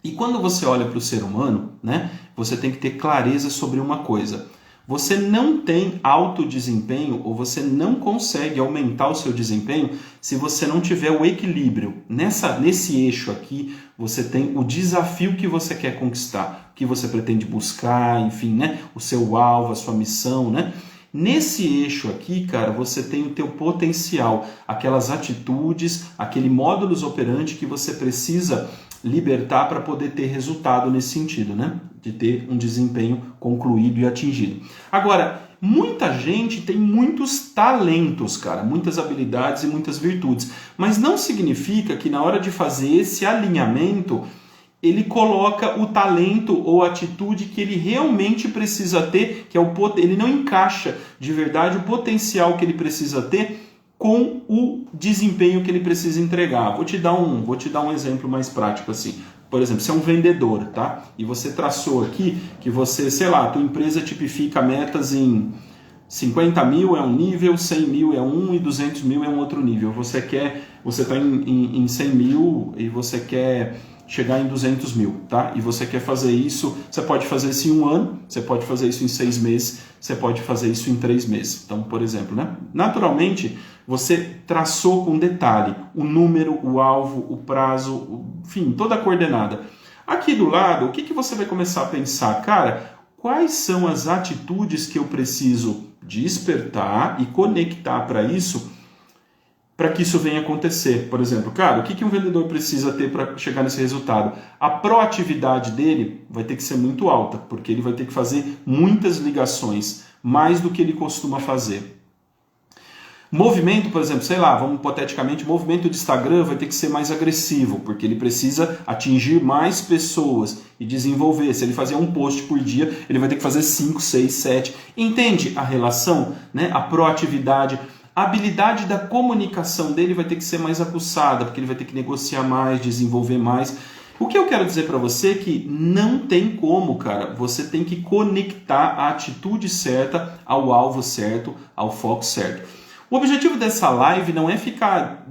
E quando você olha para o ser humano, né, você tem que ter clareza sobre uma coisa. Você não tem alto desempenho ou você não consegue aumentar o seu desempenho se você não tiver o equilíbrio. Nesse eixo aqui, você tem o desafio que você quer conquistar, o que você pretende buscar, enfim, né? O seu alvo, a sua missão, né? Nesse eixo aqui, cara, você tem o teu potencial, aquelas atitudes, aquele modus operandi que você precisa libertar para poder ter resultado nesse sentido, né? De ter um desempenho concluído e atingido. Agora, muita gente tem muitos talentos, cara, muitas habilidades e muitas virtudes, mas não significa que na hora de fazer esse alinhamento ele coloca o talento ou a atitude que ele realmente precisa ter, que é ele não encaixa de verdade o potencial que ele precisa ter com o desempenho que ele precisa entregar. Vou te dar um exemplo mais prático assim. Por exemplo, você é um vendedor, tá? E você traçou aqui que você, sei lá, a tua empresa tipifica metas em 50 mil é um nível, 100 mil é um e 200 mil é um outro nível. Você está em 100 mil e você quer chegar em 200 mil, tá? E você quer fazer isso, você pode fazer isso em 1 ano, você pode fazer isso em 6 meses, você pode fazer isso em 3 meses. Então, por exemplo, né? Naturalmente, você traçou com detalhe o número, o alvo, o prazo, enfim, toda a coordenada. Aqui do lado, o que você vai começar a pensar? Cara, quais são as atitudes que eu preciso despertar e conectar para isso, para que isso venha acontecer? Por exemplo, cara, o que um vendedor precisa ter para chegar nesse resultado? A proatividade dele vai ter que ser muito alta, porque ele vai ter que fazer muitas ligações, mais do que ele costuma fazer. Movimento, por exemplo, sei lá, vamos hipoteticamente, movimento de Instagram vai ter que ser mais agressivo, porque ele precisa atingir mais pessoas e desenvolver. Se ele fazer um post por dia, ele vai ter que fazer 5, 6, 7. Entende a relação, né? A proatividade. A habilidade da comunicação dele vai ter que ser mais aguçada, porque ele vai ter que negociar mais, desenvolver mais. O que eu quero dizer para você é que não tem como, cara. Você tem que conectar a atitude certa ao alvo certo, ao foco certo. O objetivo dessa live não é ficar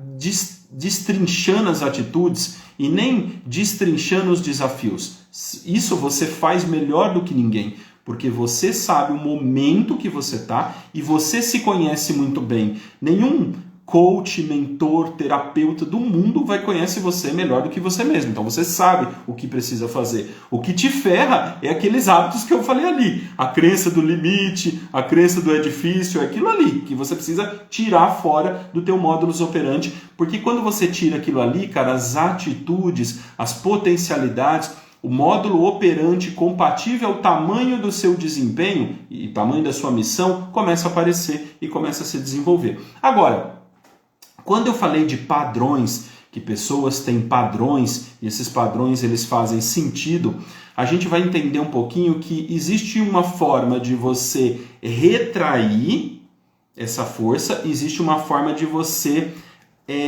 destrinchando as atitudes e nem destrinchando os desafios. Isso você faz melhor do que ninguém, porque você sabe o momento que você está e você se conhece muito bem. Nenhum coach, mentor, terapeuta do mundo vai conhecer você melhor do que você mesmo. Então você sabe o que precisa fazer. O que te ferra é aqueles hábitos que eu falei ali. A crença do limite, a crença do é difícil, é aquilo ali que você precisa tirar fora do teu modus operandi, porque quando você tira aquilo ali, cara, as atitudes, as potencialidades, o módulo operante compatível ao tamanho do seu desempenho e tamanho da sua missão começa a aparecer e começa a se desenvolver. Agora, quando eu falei de padrões, que pessoas têm padrões e esses padrões eles fazem sentido, a gente vai entender um pouquinho que existe uma forma de você retrair essa força, existe uma forma de você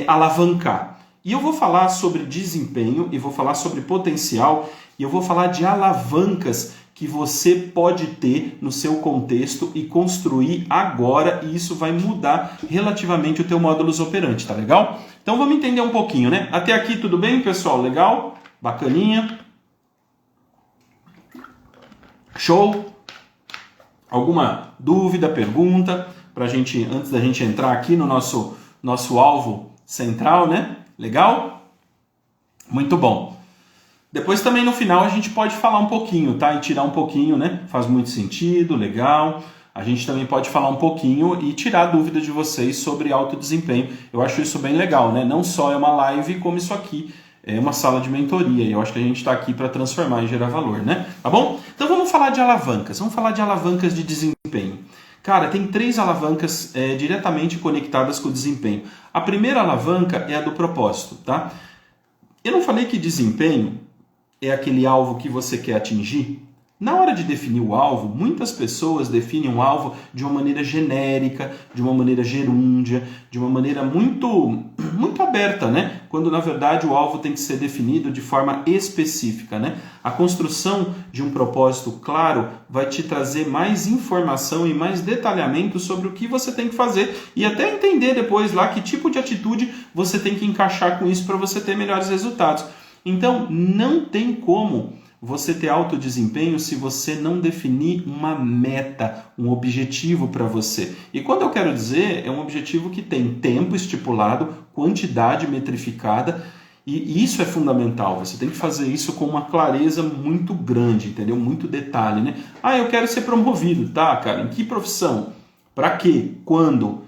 alavancar. E eu vou falar sobre desempenho, e vou falar sobre potencial, e eu vou falar de alavancas que você pode ter no seu contexto e construir agora, e isso vai mudar relativamente o teu modus operandi, tá legal? Então vamos entender um pouquinho, né? Até aqui tudo bem, pessoal? Legal? Bacaninha? Show? Alguma dúvida, pergunta, pra gente, antes da gente entrar aqui no nosso nosso alvo central, né? Legal? Muito bom. Depois também no final a gente pode falar um pouquinho, tá? E tirar um pouquinho, né? Faz muito sentido, legal. A gente também pode falar um pouquinho e tirar dúvidas de vocês sobre alto desempenho. Eu acho isso bem legal, né? Não só é uma live, como isso aqui é uma sala de mentoria. E eu acho que a gente está aqui para transformar e gerar valor, né? Tá bom? Então vamos falar de alavancas. Vamos falar de alavancas de desempenho. Cara, tem 3 alavancas diretamente conectadas com o desempenho. A primeira alavanca é a do propósito, tá? Eu não falei que desempenho é aquele alvo que você quer atingir? Na hora de definir o alvo, muitas pessoas definem um alvo de uma maneira genérica, de uma maneira gerúndia, de uma maneira muito aberta, né? Quando na verdade o alvo tem que ser definido de forma específica, né? A construção de um propósito claro vai te trazer mais informação e mais detalhamento sobre o que você tem que fazer e até entender depois lá que tipo de atitude você tem que encaixar com isso para você ter melhores resultados. Então, não tem como você ter alto desempenho se você não definir uma meta, um objetivo para você. E quando eu quero dizer, é um objetivo que tem tempo estipulado, quantidade metrificada, e isso é fundamental. Você tem que fazer isso com uma clareza muito grande, entendeu? Muito detalhe, né? Ah, eu quero ser promovido, tá, cara? Em que profissão? Para quê? Quando?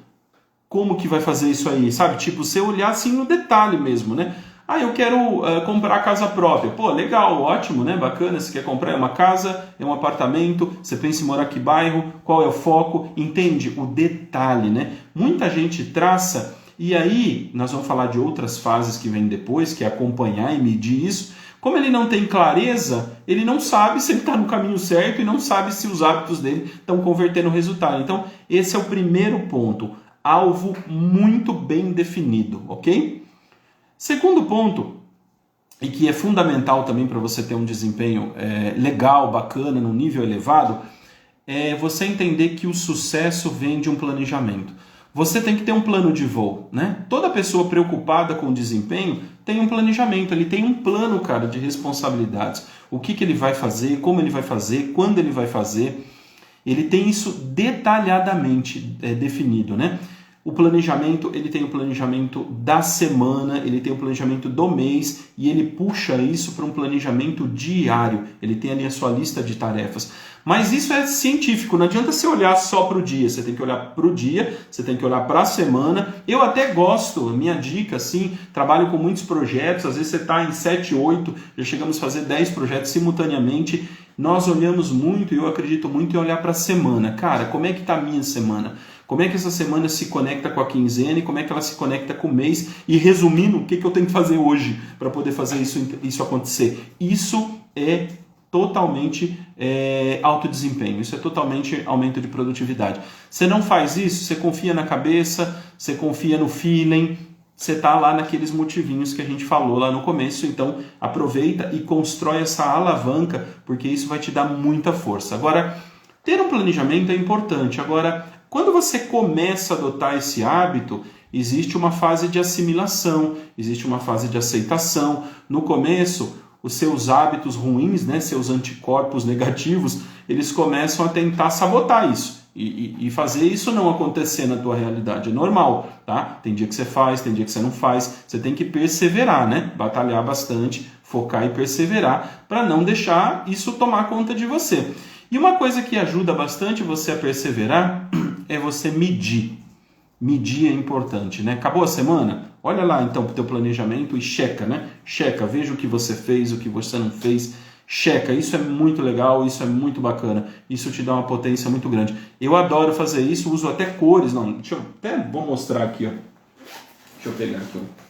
Como que vai fazer isso aí? Sabe? Tipo, você olhar assim no detalhe mesmo, né? Ah, eu quero comprar casa própria. Pô, legal, ótimo, né? Bacana. Você quer comprar uma casa, um apartamento, você pensa em morar que bairro, qual é o foco? Entende? O detalhe, né? Muita gente traça, e aí nós vamos falar de outras fases que vêm depois, que é acompanhar e medir isso. Como ele não tem clareza, ele não sabe se ele está no caminho certo e não sabe se os hábitos dele estão convertendo o resultado. Então, esse é o primeiro ponto. Alvo muito bem definido, ok? Segundo ponto, e que é fundamental também para você ter um desempenho legal, bacana, num nível elevado, é você entender que o sucesso vem de um planejamento. Você tem que ter um plano de voo, né? Toda pessoa preocupada com o desempenho tem um planejamento, ele tem um plano, cara, de responsabilidades. O que ele vai fazer, como ele vai fazer, quando ele vai fazer. Ele tem isso detalhadamente definido, né? O planejamento, ele tem o planejamento da semana, ele tem o planejamento do mês e ele puxa isso para um planejamento diário. Ele tem ali a sua lista de tarefas. Mas isso é científico, não adianta você olhar só para o dia. Você tem que olhar para o dia, você tem que olhar para a semana. Eu até gosto, minha dica, assim, trabalho com muitos projetos, às vezes você está em 7, 8, já chegamos a fazer 10 projetos simultaneamente. Nós olhamos muito, e eu acredito muito em olhar para a semana. Cara, como é que está a minha semana? Como é que essa semana se conecta com a quinzena e como é que ela se conecta com o mês? E resumindo, o que eu tenho que fazer hoje para poder fazer isso acontecer? Isso é totalmente alto desempenho, isso é totalmente aumento de produtividade. Você não faz isso, você confia na cabeça, você confia no feeling, você está lá naqueles motivinhos que a gente falou lá no começo, então aproveita e constrói essa alavanca, porque isso vai te dar muita força. Agora, ter um planejamento é importante. Agora, quando você começa a adotar esse hábito, existe uma fase de assimilação, existe uma fase de aceitação. No começo, os seus hábitos ruins, né, seus anticorpos negativos, eles começam a tentar sabotar isso e fazer isso não acontecer na tua realidade. É normal, tá? Tem dia que você faz, tem dia que você não faz. Você tem que perseverar, né? Batalhar bastante, focar e perseverar para não deixar isso tomar conta de você. E uma coisa que ajuda bastante você a perseverar é você medir. Medir é importante, né? Acabou a semana? Olha lá então para o teu planejamento e checa, né? Checa, veja o que você fez, o que você não fez. Checa, isso é muito legal, isso é muito bacana. Isso te dá uma potência muito grande. Eu adoro fazer isso, uso até cores. Não, vou mostrar aqui, ó. Deixa eu pegar aqui, ó.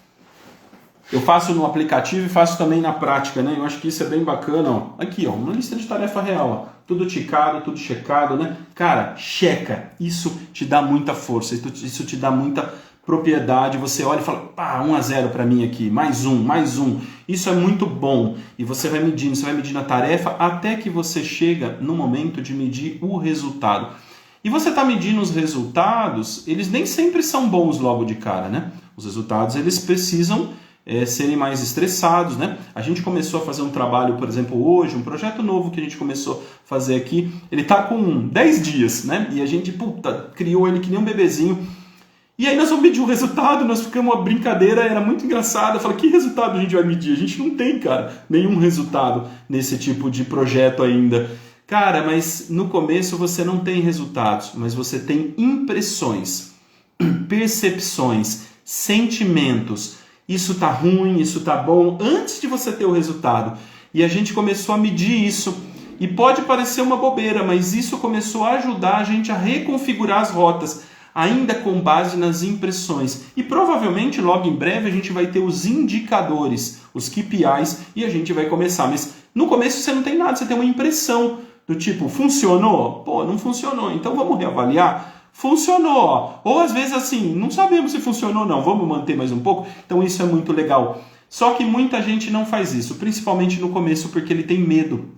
Eu faço no aplicativo e faço também na prática, né? Eu acho que isso é bem bacana, ó. Aqui, ó, uma lista de tarefa real, ó. Tudo ticado, tudo checado, né? Cara, checa. Isso te dá muita força, isso te dá muita propriedade. Você olha e fala, pá, 1-0 para mim aqui, mais um. Isso é muito bom. E você vai medindo a tarefa até que você chega no momento de medir o resultado. E você está medindo os resultados, eles nem sempre são bons logo de cara, né? Os resultados, eles precisam serem mais estressados, né? A gente começou a fazer um trabalho, por exemplo, hoje, um projeto novo que a gente começou a fazer aqui, ele tá com 10 dias, né? E a gente, criou ele que nem um bebezinho. E aí nós vamos medir o resultado, nós ficamos, uma brincadeira, era muito engraçada. Eu falei, que resultado a gente vai medir? A gente não tem, cara, nenhum resultado nesse tipo de projeto ainda. Cara, mas no começo você não tem resultados, mas você tem impressões, percepções, sentimentos. Isso tá ruim, isso tá bom, antes de você ter o resultado. E a gente começou a medir isso. E pode parecer uma bobeira, mas isso começou a ajudar a gente a reconfigurar as rotas, ainda com base nas impressões. E provavelmente logo em breve a gente vai ter os indicadores, os KPIs, e a gente vai começar. Mas no começo você não tem nada, você tem uma impressão do tipo, funcionou? Pô, não funcionou, então vamos reavaliar? Funcionou. Ou às vezes assim, não sabemos se funcionou ou não, vamos manter mais um pouco? Então isso é muito legal. Só que muita gente não faz isso, principalmente no começo, porque ele tem medo.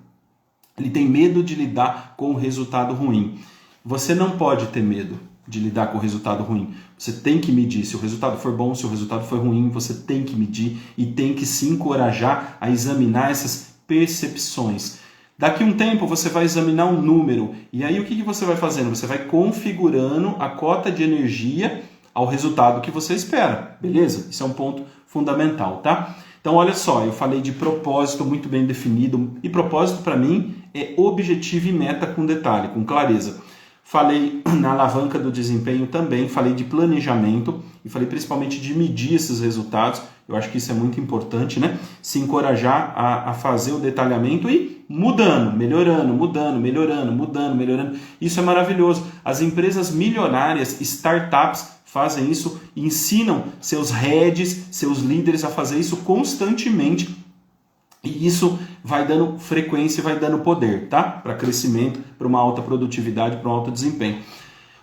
Ele tem medo de lidar com o resultado ruim. Você não pode ter medo de lidar com o resultado ruim. Você tem que medir. Se o resultado for bom, se o resultado for ruim, você tem que medir e tem que se encorajar a examinar essas percepções. Daqui a um tempo você vai examinar um número e aí o que você vai fazendo? Você vai configurando a cota de energia ao resultado que você espera. Beleza? Isso é um ponto fundamental, tá? Então olha só, eu falei de propósito muito bem definido e propósito para mim é objetivo e meta com detalhe, com clareza. Falei na alavanca do desempenho também, falei de planejamento e falei principalmente de medir esses resultados. Eu acho que isso é muito importante, né? Se encorajar a fazer o detalhamento e mudando, melhorando, mudando, melhorando, mudando, melhorando. Isso é maravilhoso. As empresas milionárias, startups, fazem isso, ensinam seus heads, seus líderes a fazer isso constantemente. E isso vai dando frequência e vai dando poder, tá? Para crescimento, para uma alta produtividade, para um alto desempenho.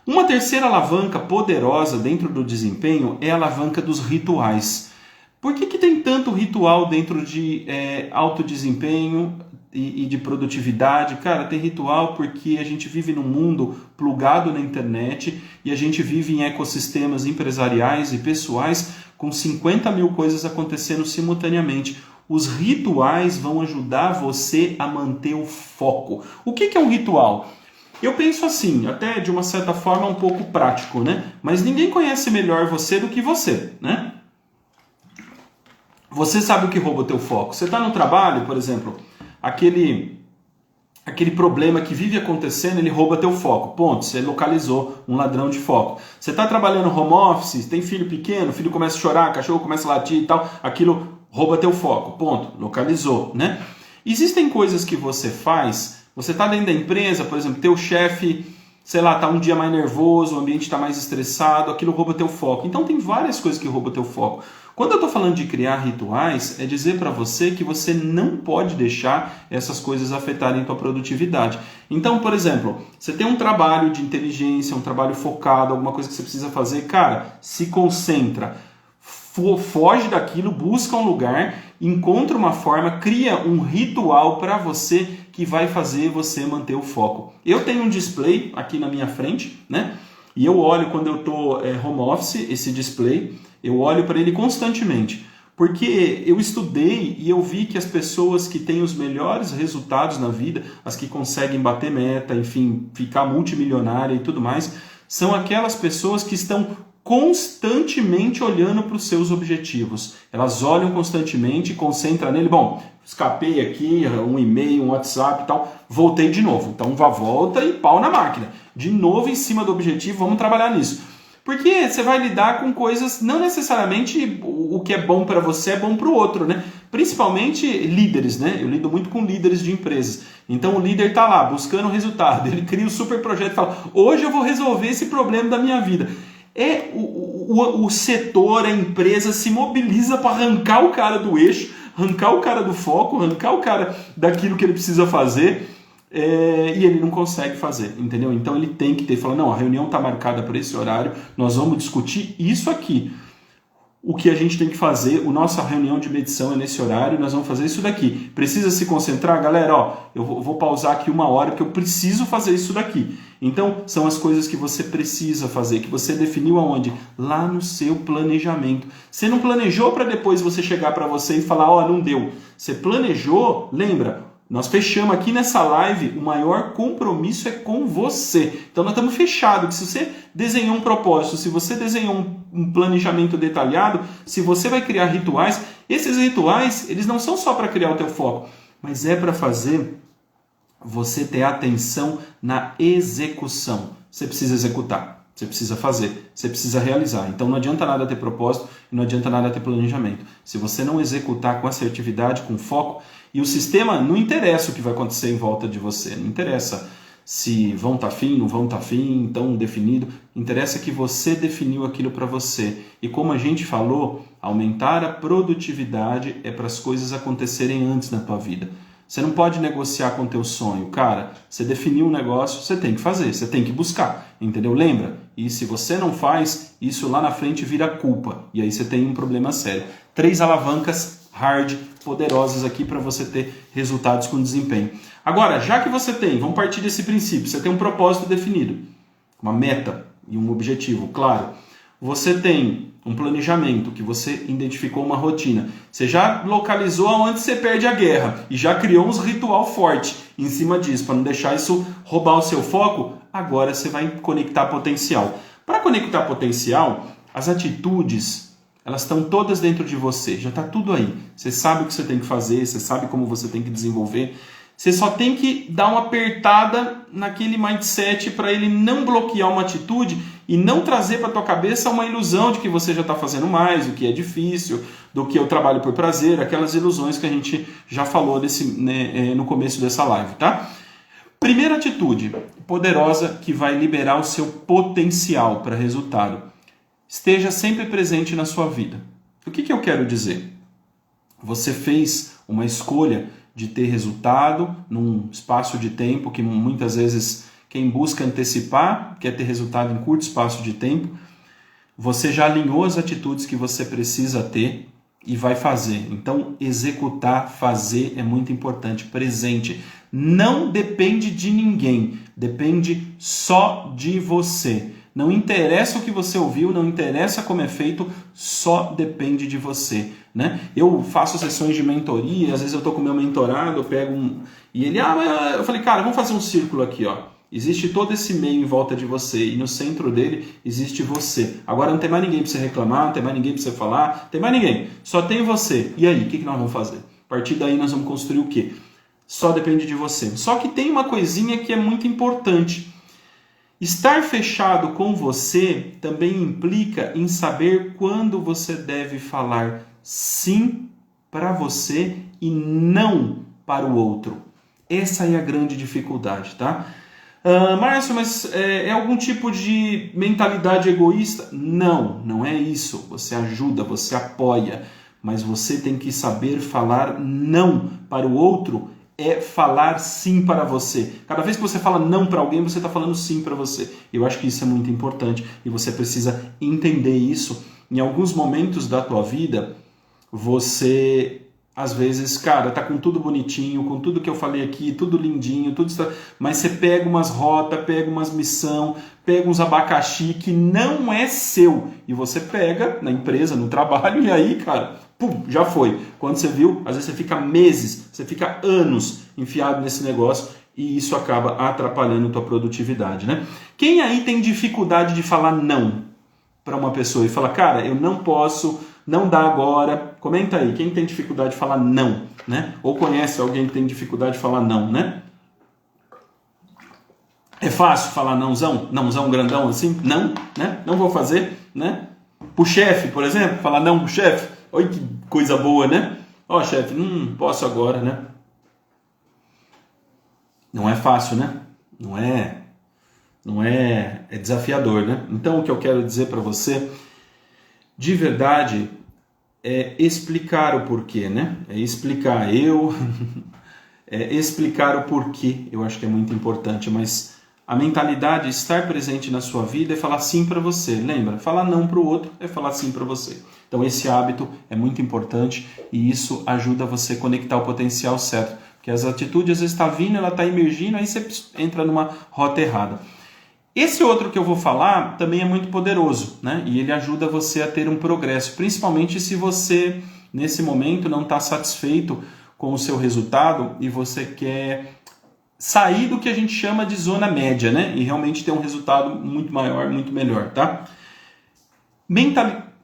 Uma terceira alavanca poderosa dentro do desempenho é a alavanca dos rituais. Por que tem tanto ritual dentro de alto desempenho e de produtividade? Cara, tem ritual porque a gente vive num mundo plugado na internet e a gente vive em ecossistemas empresariais e pessoais com 50 mil coisas acontecendo simultaneamente. Os rituais vão ajudar você a manter o foco. O que é um ritual? Eu penso assim, até de uma certa forma um pouco prático, né? Mas ninguém conhece melhor você do que você, né? Você sabe o que rouba o teu foco. Você está no trabalho, por exemplo, aquele problema que vive acontecendo, ele rouba teu foco. Ponto, você localizou um ladrão de foco. Você está trabalhando home office, tem filho pequeno, o filho começa a chorar, cachorro começa a latir e tal, aquilo rouba teu foco, ponto, localizou, né? Existem coisas que você faz, você está dentro da empresa, por exemplo, teu chefe, sei lá, tá um dia mais nervoso, o ambiente está mais estressado, aquilo rouba teu foco. Então tem várias coisas que roubam teu foco. Quando eu estou falando de criar rituais, é dizer para você que você não pode deixar essas coisas afetarem tua produtividade. Então, por exemplo, você tem um trabalho de inteligência, um trabalho focado, alguma coisa que você precisa fazer, cara, se concentra. Foge daquilo, busca um lugar, encontra uma forma, cria um ritual para você que vai fazer você manter o foco. Eu tenho um display aqui na minha frente, né? E eu olho quando eu estou home office, esse display, eu olho para ele constantemente. Porque eu estudei e eu vi que as pessoas que têm os melhores resultados na vida, as que conseguem bater meta, enfim, ficar multimilionária e tudo mais, são aquelas pessoas que estão constantemente olhando para os seus objetivos. Elas olham constantemente, concentram nele. Bom, escapei aqui, um e-mail, um WhatsApp e tal, voltei de novo. Então volta e pau na máquina. De novo em cima do objetivo, vamos trabalhar nisso. Porque você vai lidar com coisas, não necessariamente o que é bom para você é bom para o outro, né? Principalmente líderes, né? Eu lido muito com líderes de empresas. Então o líder está lá buscando resultado, ele cria um super projeto e fala, hoje eu vou resolver esse problema da minha vida. O setor, a empresa se mobiliza para arrancar o cara do eixo, arrancar o cara do foco, arrancar o cara daquilo que ele precisa fazer e ele não consegue fazer, entendeu? Então ele tem que ter, fala, não, a reunião está marcada para esse horário, nós vamos discutir isso aqui. O que a gente tem que fazer, a nossa reunião de medição é nesse horário, nós vamos fazer isso daqui. Precisa se concentrar? Galera, ó, eu vou pausar aqui 1 hora porque eu preciso fazer isso daqui. Então, são as coisas que você precisa fazer, que você definiu aonde? Lá no seu planejamento. Você não planejou para depois você chegar para você e falar, ó, não deu. Você planejou, lembra, Nós fechamos aqui nessa live, o maior compromisso é com você. Então nós estamos fechados. Se você desenhou um propósito, se você desenhou um planejamento detalhado, se você vai criar rituais, esses rituais, eles não são só para criar o teu foco, mas é para fazer você ter atenção na execução. Você precisa executar, você precisa fazer, você precisa realizar. Então não adianta nada ter propósito e não adianta nada ter planejamento. Se você não executar com assertividade, com foco, e o sistema, não interessa o que vai acontecer em volta de você, não interessa se vão estar afim, não vão estar afim, tão definido, interessa que você definiu aquilo para você. E como a gente falou, aumentar a produtividade é para as coisas acontecerem antes na tua vida. Você não pode negociar com o teu sonho, cara. Você definiu um negócio, você tem que fazer, você tem que buscar, entendeu? Lembra? E se você não faz, isso lá na frente vira culpa. E aí você tem um problema sério. 3 alavancas hard, poderosas aqui para você ter resultados com desempenho. Agora, já que você tem, vamos partir desse princípio, você tem um propósito definido, uma meta e um objetivo, claro. Você tem um planejamento, que você identificou uma rotina. Você já localizou aonde você perde a guerra e já criou uns ritual forte em cima disso, para não deixar isso roubar o seu foco. Agora você vai conectar potencial. Para conectar potencial, as atitudes, elas estão todas dentro de você, já está tudo aí. Você sabe o que você tem que fazer, você sabe como você tem que desenvolver. Você só tem que dar uma apertada naquele mindset para ele não bloquear uma atitude e não trazer para a tua cabeça uma ilusão de que você já está fazendo mais, o que é difícil, do que eu trabalho por prazer, aquelas ilusões que a gente já falou no começo dessa live, tá? Primeira atitude poderosa que vai liberar o seu potencial para resultado. Esteja sempre presente na sua vida. O que eu quero dizer? Você fez uma escolha de ter resultado num espaço de tempo que muitas vezes quem busca antecipar quer ter resultado em curto espaço de tempo. Você já alinhou as atitudes que você precisa ter e vai fazer. Então, executar, fazer é muito importante. Presente. Não depende de ninguém. Depende só de você. Não interessa o que você ouviu, não interessa como é feito, só depende de você, né? Eu faço sessões de mentoria, às vezes eu estou com o meu mentorado, eu pego e ele, eu falei, cara, vamos fazer um círculo aqui, ó. Existe todo esse meio em volta de você e no centro dele existe você. Agora não tem mais ninguém para você reclamar, não tem mais ninguém para você falar, não tem mais ninguém. Só tem você. E aí, o que nós vamos fazer? A partir daí nós vamos construir o quê? Só depende de você. Só que tem uma coisinha que é muito importante. Estar fechado com você também implica em saber quando você deve falar sim para você e não para o outro. Essa é a grande dificuldade, tá? Márcio, mas é algum tipo de mentalidade egoísta? Não, não é isso. Você ajuda, você apoia, mas você tem que saber falar não para o outro. É falar sim para você. Cada vez que você fala não para alguém, você está falando sim para você. Eu acho que isso é muito importante e você precisa entender isso. Em alguns momentos da tua vida, você, às vezes, cara, tá com tudo bonitinho, com tudo que eu falei aqui, tudo lindinho, tudo isso, mas você pega umas rotas, pega umas missão, pega uns abacaxi que não é seu. E você pega na empresa, no trabalho, e aí, cara, pum, já foi. Quando você viu, às vezes você fica meses, você fica anos enfiado nesse negócio e isso acaba atrapalhando a tua produtividade, né? Quem aí tem dificuldade de falar não para uma pessoa e fala, cara, eu não posso, não dá agora. Comenta aí, quem tem dificuldade de falar não, né? Ou conhece alguém que tem dificuldade de falar não, né? É fácil falar nãozão grandão assim? Não, né? Não vou fazer, né? Pro chefe, por exemplo, falar não pro chefe. Olha que coisa boa, né? Ó, chefe, não posso agora, né? Não é fácil, né? Não é desafiador, né? Então, o que eu quero dizer para você, de verdade, é explicar o porquê, né? É explicar explicar o porquê, eu acho que é muito importante, mas a mentalidade, estar presente na sua vida é falar sim para você. Lembra? Falar não para o outro é falar sim para você. Então esse hábito é muito importante e isso ajuda você a conectar o potencial certo. Porque as atitudes às vezes estão vindo, ela está emergindo, aí você entra numa rota errada. Esse outro que eu vou falar também é muito poderoso, né? E ele ajuda você a ter um progresso, principalmente se você, nesse momento, não está satisfeito com o seu resultado e você quer sair do que a gente chama de zona média, né? E realmente ter um resultado muito maior, muito melhor, tá?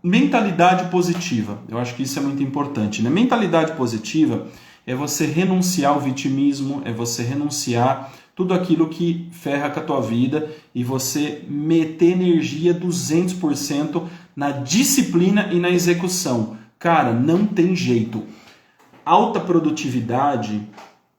Mentalidade positiva. Eu acho que isso é muito importante, né? Mentalidade positiva é você renunciar ao vitimismo, é você renunciar tudo aquilo que ferra com a tua vida e você meter energia 200% na disciplina e na execução. Cara, não tem jeito. Alta produtividade,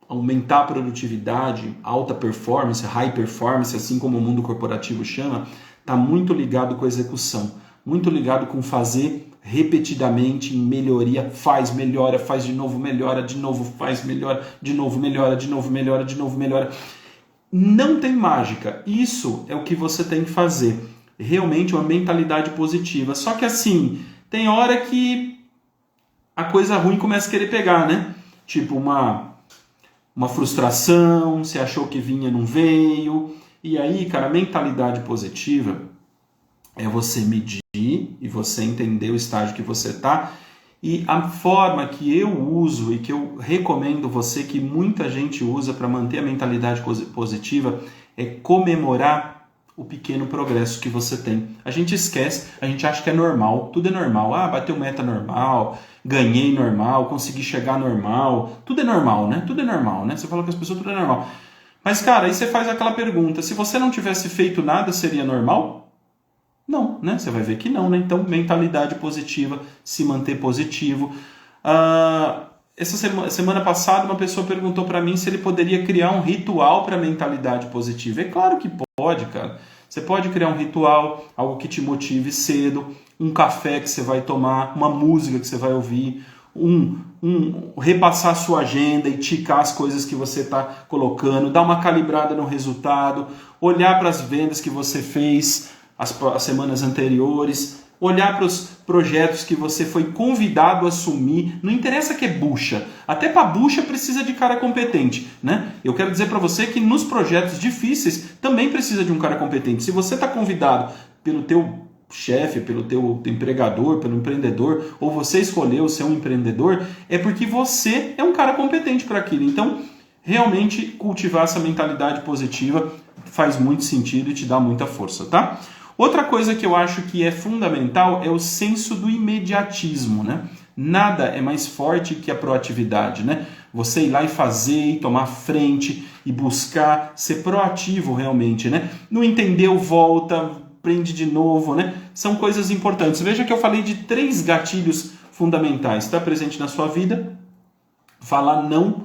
aumentar a produtividade, alta performance, high performance, assim como o mundo corporativo chama, está muito ligado com a execução, muito ligado com fazer repetidamente em melhoria, faz, melhora, faz de novo, melhora, de novo, faz, melhora, de novo, melhora, de novo, melhora, de novo, melhora. Não tem mágica, isso é o que você tem que fazer, realmente uma mentalidade positiva. Só que assim, tem hora que a coisa ruim começa a querer pegar, né? Tipo uma frustração, você achou que vinha, não veio. E aí, cara, mentalidade positiva é você medir e você entender o estágio que você está. E a forma que eu uso e que eu recomendo você, que muita gente usa para manter a mentalidade positiva, é comemorar o pequeno progresso que você tem. A gente esquece, a gente acha que é normal, tudo é normal. Ah, bateu meta normal, ganhei normal, consegui chegar normal. Tudo é normal, né? Tudo é normal, né? Você fala com as pessoas, tudo é normal. Mas, cara, aí você faz aquela pergunta, se você não tivesse feito nada, seria normal? Não, né? Você vai ver que não, né? Então, mentalidade positiva, se manter positivo. Essa semana passada, uma pessoa perguntou para mim se ele poderia criar um ritual para mentalidade positiva. É claro que pode, cara. Você pode criar um ritual, algo que te motive cedo, um café que você vai tomar, uma música que você vai ouvir, repassar a sua agenda e ticar as coisas que você está colocando, dar uma calibrada no resultado, olhar para as vendas que você fez as semanas anteriores, olhar para os projetos que você foi convidado a assumir. Não interessa que é bucha, até para bucha precisa de cara competente, né? Eu quero dizer para você que nos projetos difíceis também precisa de um cara competente. Se você está convidado pelo teu chefe, pelo teu empregador, pelo empreendedor, ou você escolheu ser um empreendedor, é porque você é um cara competente para aquilo. Então, realmente cultivar essa mentalidade positiva faz muito sentido e te dá muita força, tá? Outra coisa que eu acho que é fundamental é o senso do imediatismo, né? Nada é mais forte que a proatividade, né? Você ir lá e fazer, e tomar frente e buscar ser proativo realmente, né? Não entendeu, volta, prende de novo, né? São coisas importantes. Veja que eu falei de 3 gatilhos fundamentais. Está presente na sua vida? Falar não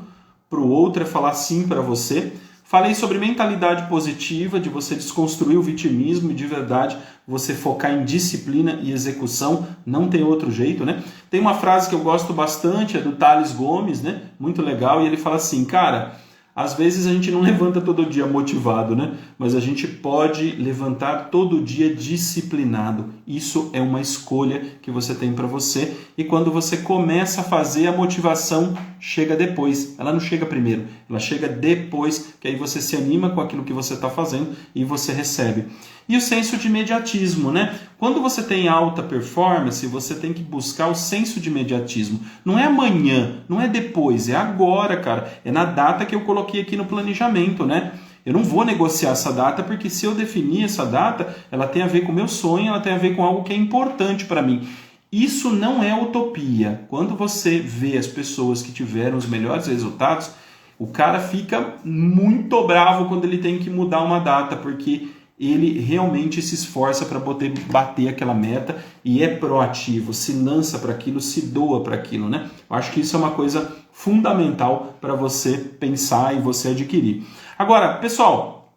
para o outro é falar sim para você. Falei sobre mentalidade positiva, de você desconstruir o vitimismo e de verdade você focar em disciplina e execução, não tem outro jeito, né? Tem uma frase que eu gosto bastante, é do Thales Gomes, né? Muito legal, e ele fala assim, cara, às vezes a gente não levanta todo dia motivado, né? Mas a gente pode levantar todo dia disciplinado. Isso é uma escolha que você tem para você. E quando você começa a fazer, a motivação chega depois. Ela não chega primeiro, ela chega depois, que aí você se anima com aquilo que você está fazendo e você recebe. E o senso de imediatismo, né? Quando você tem alta performance, você tem que buscar o senso de imediatismo. Não é amanhã, não é depois, é agora, cara. É na data que eu coloquei aqui no planejamento, né? Eu não vou negociar essa data, porque se eu definir essa data, ela tem a ver com o meu sonho, ela tem a ver com algo que é importante para mim. Isso não é utopia. Quando você vê as pessoas que tiveram os melhores resultados, o cara fica muito bravo quando ele tem que mudar uma data, porque ele realmente se esforça para poder bater aquela meta e é proativo, se lança para aquilo, se doa para aquilo, né? Eu acho que isso é uma coisa fundamental para você pensar e você adquirir. Agora, pessoal,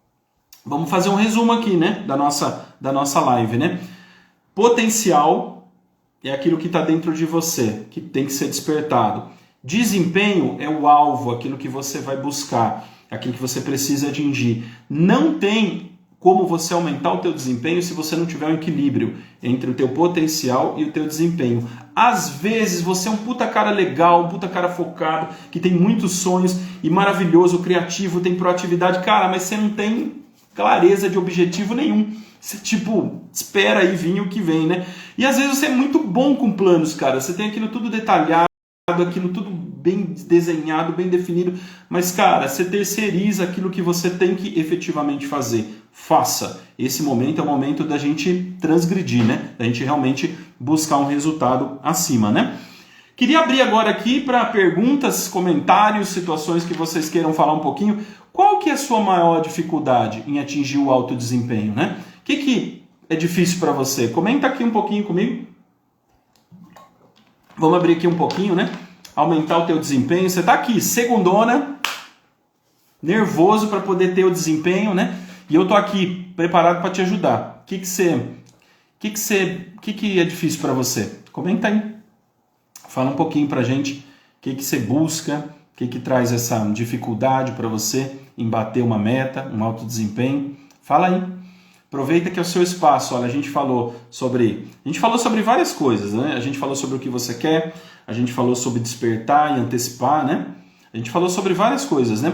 vamos fazer um resumo aqui, né, da nossa live, né? Potencial é aquilo que está dentro de você, que tem que ser despertado. Desempenho é o alvo, aquilo que você vai buscar, aquilo que você precisa atingir. Não tem como você aumentar o teu desempenho se você não tiver um equilíbrio entre o teu potencial e o teu desempenho. Às vezes você é um puta cara legal, um puta cara focado, que tem muitos sonhos e maravilhoso, criativo, tem proatividade, cara, mas você não tem clareza de objetivo nenhum. Você, espera aí vir o que vem, né? E às vezes você é muito bom com planos, cara, você tem aquilo tudo detalhado, aquilo tudo bem desenhado, bem definido, mas cara, você terceiriza aquilo que você tem que efetivamente fazer. Faça. Esse momento é o momento da gente transgredir, né? Da gente realmente buscar um resultado acima, né? Queria abrir agora aqui para perguntas, comentários, situações que vocês queiram falar um pouquinho. Qual que é a sua maior dificuldade em atingir o alto desempenho, né? O que é difícil para você? Comenta aqui um pouquinho comigo. Vamos abrir aqui um pouquinho, né? Aumentar o teu desempenho. Você está aqui, segundona, nervoso para poder ter o desempenho, né? E eu tô aqui preparado para te ajudar. O que é difícil para você? Comenta aí. Fala um pouquinho pra gente o que você busca, o que traz essa dificuldade para você em bater uma meta, um alto desempenho. Fala aí. Aproveita que é o seu espaço. Olha, a gente falou sobre várias coisas, né? A gente falou sobre o que você quer, a gente falou sobre despertar e antecipar, né? A gente falou sobre várias coisas, né?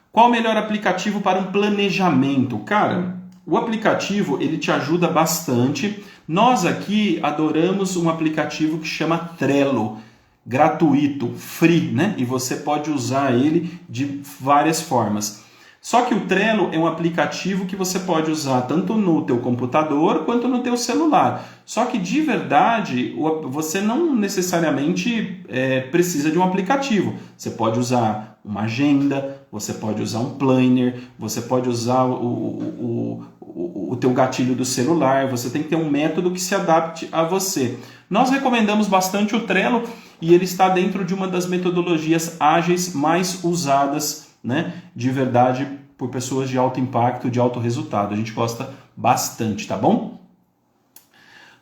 Qual o melhor aplicativo para um planejamento? Cara, o aplicativo, ele te ajuda bastante. Nós aqui adoramos um aplicativo que chama Trello, gratuito, free, né? E você pode usar ele de várias formas. Só que o Trello é um aplicativo que você pode usar tanto no teu computador quanto no teu celular. Só que de verdade, você não necessariamente precisa de um aplicativo. Você pode usar uma agenda, você pode usar um planner, você pode usar o teu gatilho do celular. Você tem que ter um método que se adapte a você. Nós recomendamos bastante o Trello e ele está dentro de uma das metodologias ágeis mais usadas, né, de verdade, por pessoas de alto impacto, de alto resultado. A gente gosta bastante, tá bom?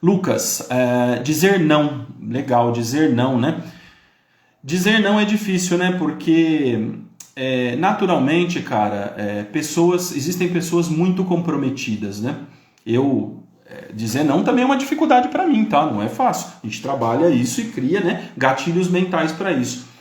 Lucas, dizer não. Legal, dizer não, né? Dizer não é difícil, né? Porque naturalmente, cara, existem pessoas muito comprometidas, né? Dizer não também é uma dificuldade para mim, tá? Não é fácil. A gente trabalha isso e cria, né, gatilhos mentais para isso.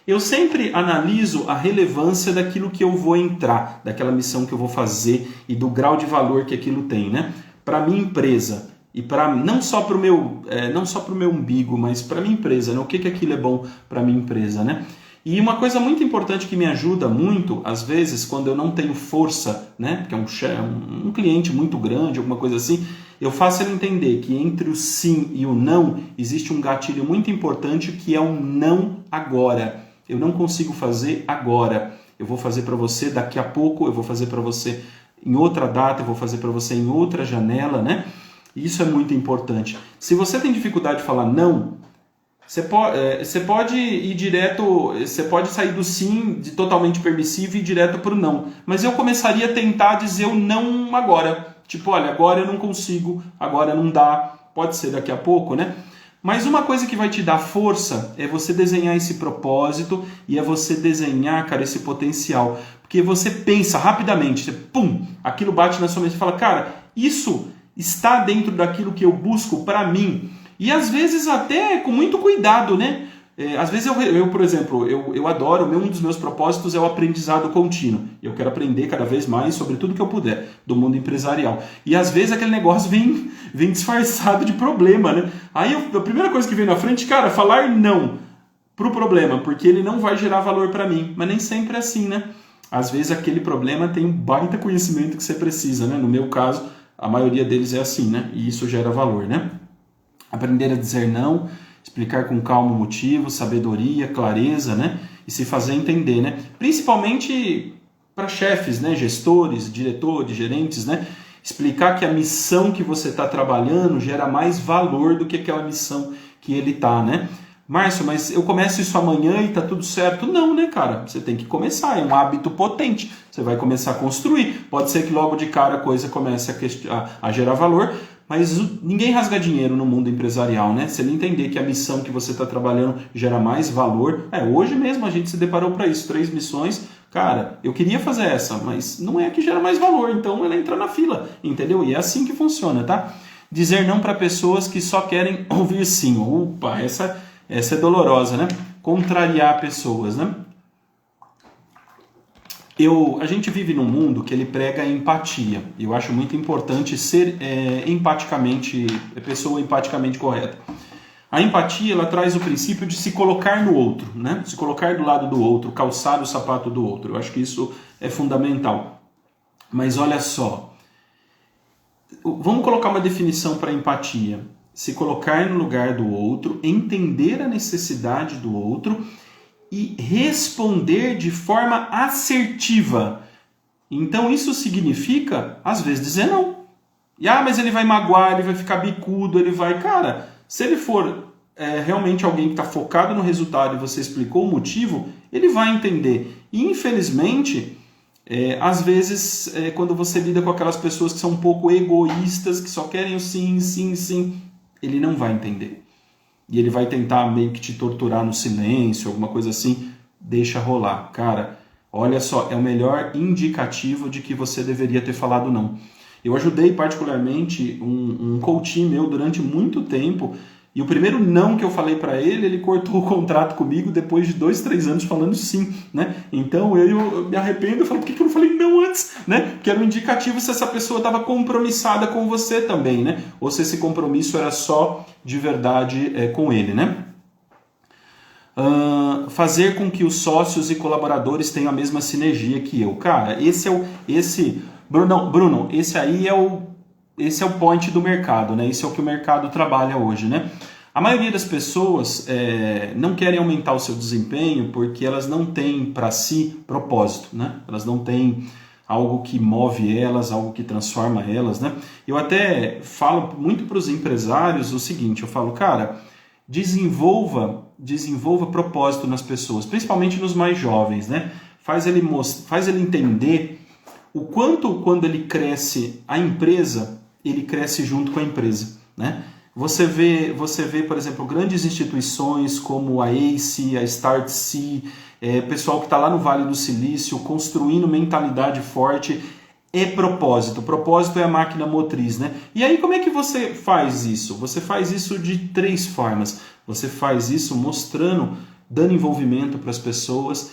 Eu sempre analiso a relevância daquilo que eu vou entrar, daquela missão que eu vou fazer e do grau de valor que aquilo tem, né? Para minha empresa e para não só para o meu umbigo, mas para minha empresa, né? O que aquilo é bom para minha empresa, né? E uma coisa muito importante que me ajuda muito, às vezes, quando eu não tenho força, né? Porque é um cliente muito grande, alguma coisa assim, eu faço ele entender que entre o sim e o não existe um gatilho muito importante que é um não agora. Eu não consigo fazer agora. Eu vou fazer para você daqui a pouco, eu vou fazer para você em outra data, eu vou fazer para você em outra janela, né? Isso é muito importante. Se você tem dificuldade de falar não, você pode ir direto, você pode sair do sim, de totalmente permissivo e ir direto para o não. Mas eu começaria a tentar dizer o não agora. Tipo, olha, agora eu não consigo, agora não dá, pode ser daqui a pouco, né? Mas uma coisa que vai te dar força é você desenhar esse propósito e é você desenhar, cara, esse potencial. Porque você pensa rapidamente, aquilo bate na sua mente e fala, cara, isso está dentro daquilo que eu busco para mim. E às vezes até com muito cuidado, né? Às vezes eu, por exemplo, eu adoro, um dos meus propósitos é o aprendizado contínuo. Eu quero aprender cada vez mais sobre tudo que eu puder do mundo empresarial. E às vezes aquele negócio vem disfarçado de problema, né? Aí a primeira coisa que vem na frente, cara, falar não pro problema, porque ele não vai gerar valor para mim. Mas nem sempre é assim, né? Às vezes aquele problema tem um baita conhecimento que você precisa, né? No meu caso, a maioria deles é assim, né? E isso gera valor, né? Aprender a dizer não, explicar com calma o motivo, sabedoria, clareza, né? E se fazer entender, né? Principalmente para chefes, né? Gestores, diretores, gerentes, né? Explicar que a missão que você está trabalhando gera mais valor do que aquela missão que ele está, né? Márcio, mas eu começo isso amanhã e tá tudo certo? Não, né, cara? Você tem que começar, é um hábito potente. Você vai começar a construir. Pode ser que logo de cara a coisa comece a gerar valor, mas ninguém rasga dinheiro no mundo empresarial, né? Se ele entender que a missão que você está trabalhando gera mais valor... hoje mesmo a gente se deparou para isso, 3 missões. Cara, eu queria fazer essa, mas não é a que gera mais valor, então ela entra na fila, entendeu? E é assim que funciona, tá? Dizer não para pessoas que só querem ouvir sim. Opa, essa é dolorosa, né? Contrariar pessoas, né? A gente vive num mundo que ele prega empatia. Eu acho muito importante ser pessoa empaticamente correta. A empatia, ela traz o princípio de se colocar no outro, né? Se colocar do lado do outro, calçar o sapato do outro. Eu acho que isso é fundamental. Mas olha só, vamos colocar uma definição para empatia. Se colocar no lugar do outro, entender a necessidade do outro e responder de forma assertiva. Então isso significa, às vezes, dizer não. Mas ele vai magoar, ele vai ficar bicudo, ele vai... Cara, se ele for realmente alguém que está focado no resultado e você explicou o motivo, ele vai entender. E infelizmente, às vezes, quando você lida com aquelas pessoas que são um pouco egoístas, que só querem o sim, sim, sim, ele não vai entender. E ele vai tentar meio que te torturar no silêncio, alguma coisa assim. Deixa rolar. Cara, olha só, é o melhor indicativo de que você deveria ter falado não. Eu ajudei particularmente um coach meu durante muito tempo, e o primeiro não que eu falei para ele, ele cortou o contrato comigo depois de 2, 3 anos falando sim, né? Então eu me arrependo, eu falo, por que eu não falei não antes, né? Porque era um indicativo se essa pessoa estava compromissada com você também, né? Ou se esse compromisso era só de verdade com ele, né? Fazer com que os sócios e colaboradores tenham a mesma sinergia que eu. Cara, Bruno, esse aí é o point do mercado, né? Esse é o que o mercado trabalha hoje, né? A maioria das pessoas não querem aumentar o seu desempenho porque elas não têm para si propósito, né? Elas não têm algo que move elas, algo que transforma elas, né? Eu até falo muito para os empresários o seguinte, eu falo, cara, desenvolva propósito nas pessoas, principalmente nos mais jovens, né? Faz ele entender o quanto, quando ele cresce a empresa, ele cresce junto com a empresa, né? Você vê, por exemplo, grandes instituições como a ACE, a Startse, pessoal que está lá no Vale do Silício, construindo mentalidade forte, propósito. Propósito é a máquina motriz, né? E aí, como é que você faz isso? Você faz isso de 3 formas. Você faz isso mostrando, dando envolvimento para as pessoas,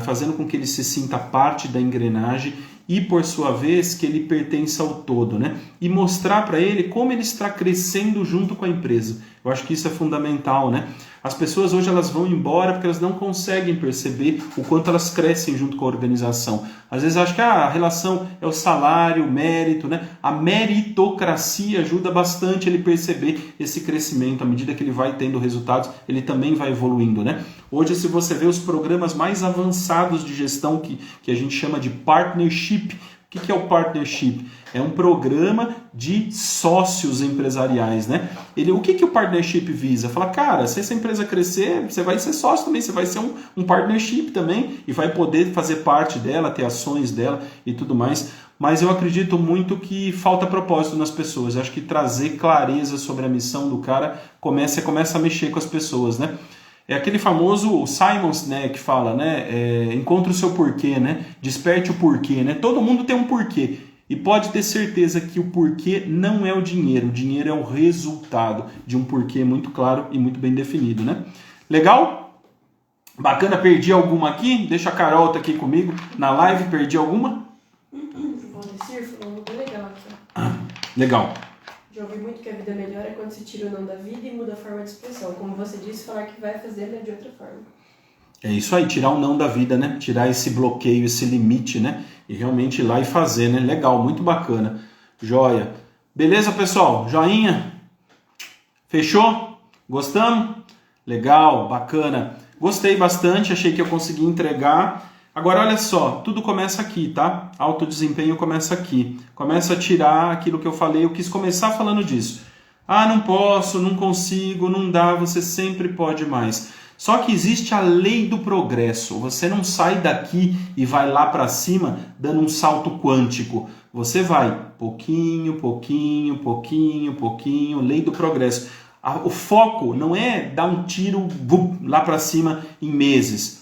fazendo com que ele se sinta parte da engrenagem e, por sua vez, que ele pertença ao todo, né? E mostrar para ele como ele está crescendo junto com a empresa. Eu acho que isso é fundamental, né? As pessoas hoje elas vão embora porque elas não conseguem perceber o quanto elas crescem junto com a organização. Às vezes acham que a relação é o salário, o mérito, né? A meritocracia ajuda bastante ele perceber esse crescimento. À medida que ele vai tendo resultados, ele também vai evoluindo, né? Hoje, se você vê os programas mais avançados de gestão que a gente chama de partnership. O que é o partnership? É um programa de sócios empresariais, né? O que o partnership visa? Fala, cara, se essa empresa crescer, você vai ser sócio também, você vai ser um partnership também e vai poder fazer parte dela, ter ações dela e tudo mais. Mas eu acredito muito que falta propósito nas pessoas. Eu acho que trazer clareza sobre a missão do cara começa a mexer com as pessoas, né? É aquele famoso Simon Sinek que fala, né? Encontre o seu porquê, né? Desperte o porquê, né? Todo mundo tem um porquê. E pode ter certeza que o porquê não é o dinheiro é o resultado de um porquê muito claro e muito bem definido, né? Legal? Bacana, perdi alguma aqui? Deixa a Carol tá aqui comigo na live, perdi alguma? O Valdecir falou muito legal aqui. Legal. Já ouvi muito que a vida melhora quando se tira o não da vida e muda a forma de expressão. Como você disse, falar que vai fazer, mas de outra forma. É isso aí, tirar o não da vida, né? Tirar esse bloqueio, esse limite, né? E realmente ir lá e fazer, né? Legal, muito bacana. Joia. Beleza, pessoal? Joinha? Fechou? Gostamos? Legal, bacana. Gostei bastante, achei que eu consegui entregar. Agora, olha só, tudo começa aqui, tá? Autodesempenho começa aqui. Começa a tirar aquilo que eu falei, eu quis começar falando disso. Não posso, não consigo, não dá, você sempre pode mais. Só que existe a lei do progresso. Você não sai daqui e vai lá para cima dando um salto quântico. Você vai pouquinho, pouquinho, pouquinho, pouquinho, lei do progresso. O foco não é dar um tiro lá para cima em meses.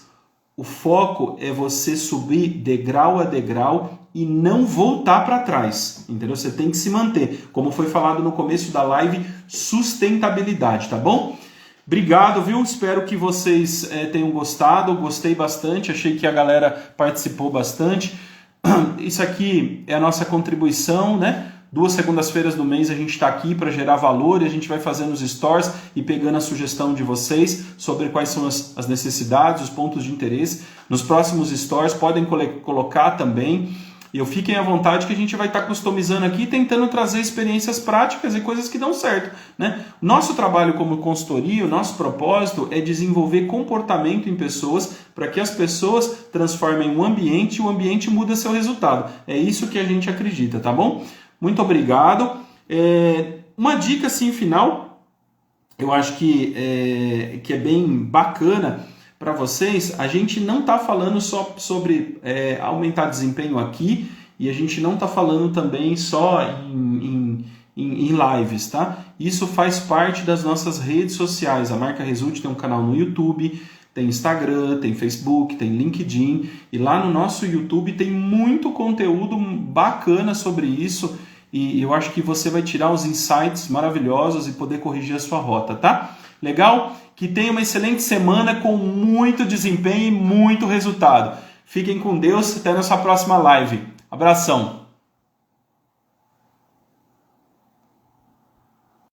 O foco é você subir degrau a degrau e não voltar para trás, entendeu? Você tem que se manter. Como foi falado no começo da live, sustentabilidade, tá bom? Obrigado, viu? Espero que vocês tenham gostado. Gostei bastante, achei que a galera participou bastante. Isso aqui é a nossa contribuição, né? 2 segundas-feiras do mês a gente está aqui para gerar valor e a gente vai fazendo os stories e pegando a sugestão de vocês sobre quais são as necessidades, os pontos de interesse. Nos próximos stories podem colocar também. E fiquem à vontade que a gente vai estar customizando aqui, tentando trazer experiências práticas e coisas que dão certo, né? Nosso trabalho como consultoria, o nosso propósito é desenvolver comportamento em pessoas para que as pessoas transformem o ambiente e o ambiente muda seu resultado. É isso que a gente acredita, tá bom? Muito obrigado. Uma dica assim final, eu acho que é bem bacana para vocês. A gente não está falando só sobre aumentar desempenho aqui e a gente não está falando também só em lives, tá? Isso faz parte das nossas redes sociais. A Marca Result tem um canal no YouTube, tem Instagram, tem Facebook, tem LinkedIn e lá no nosso YouTube tem muito conteúdo bacana sobre isso e eu acho que você vai tirar os insights maravilhosos e poder corrigir a sua rota, tá? Legal? Que tenha uma excelente semana com muito desempenho e muito resultado. Fiquem com Deus, até a nossa próxima live. Abração!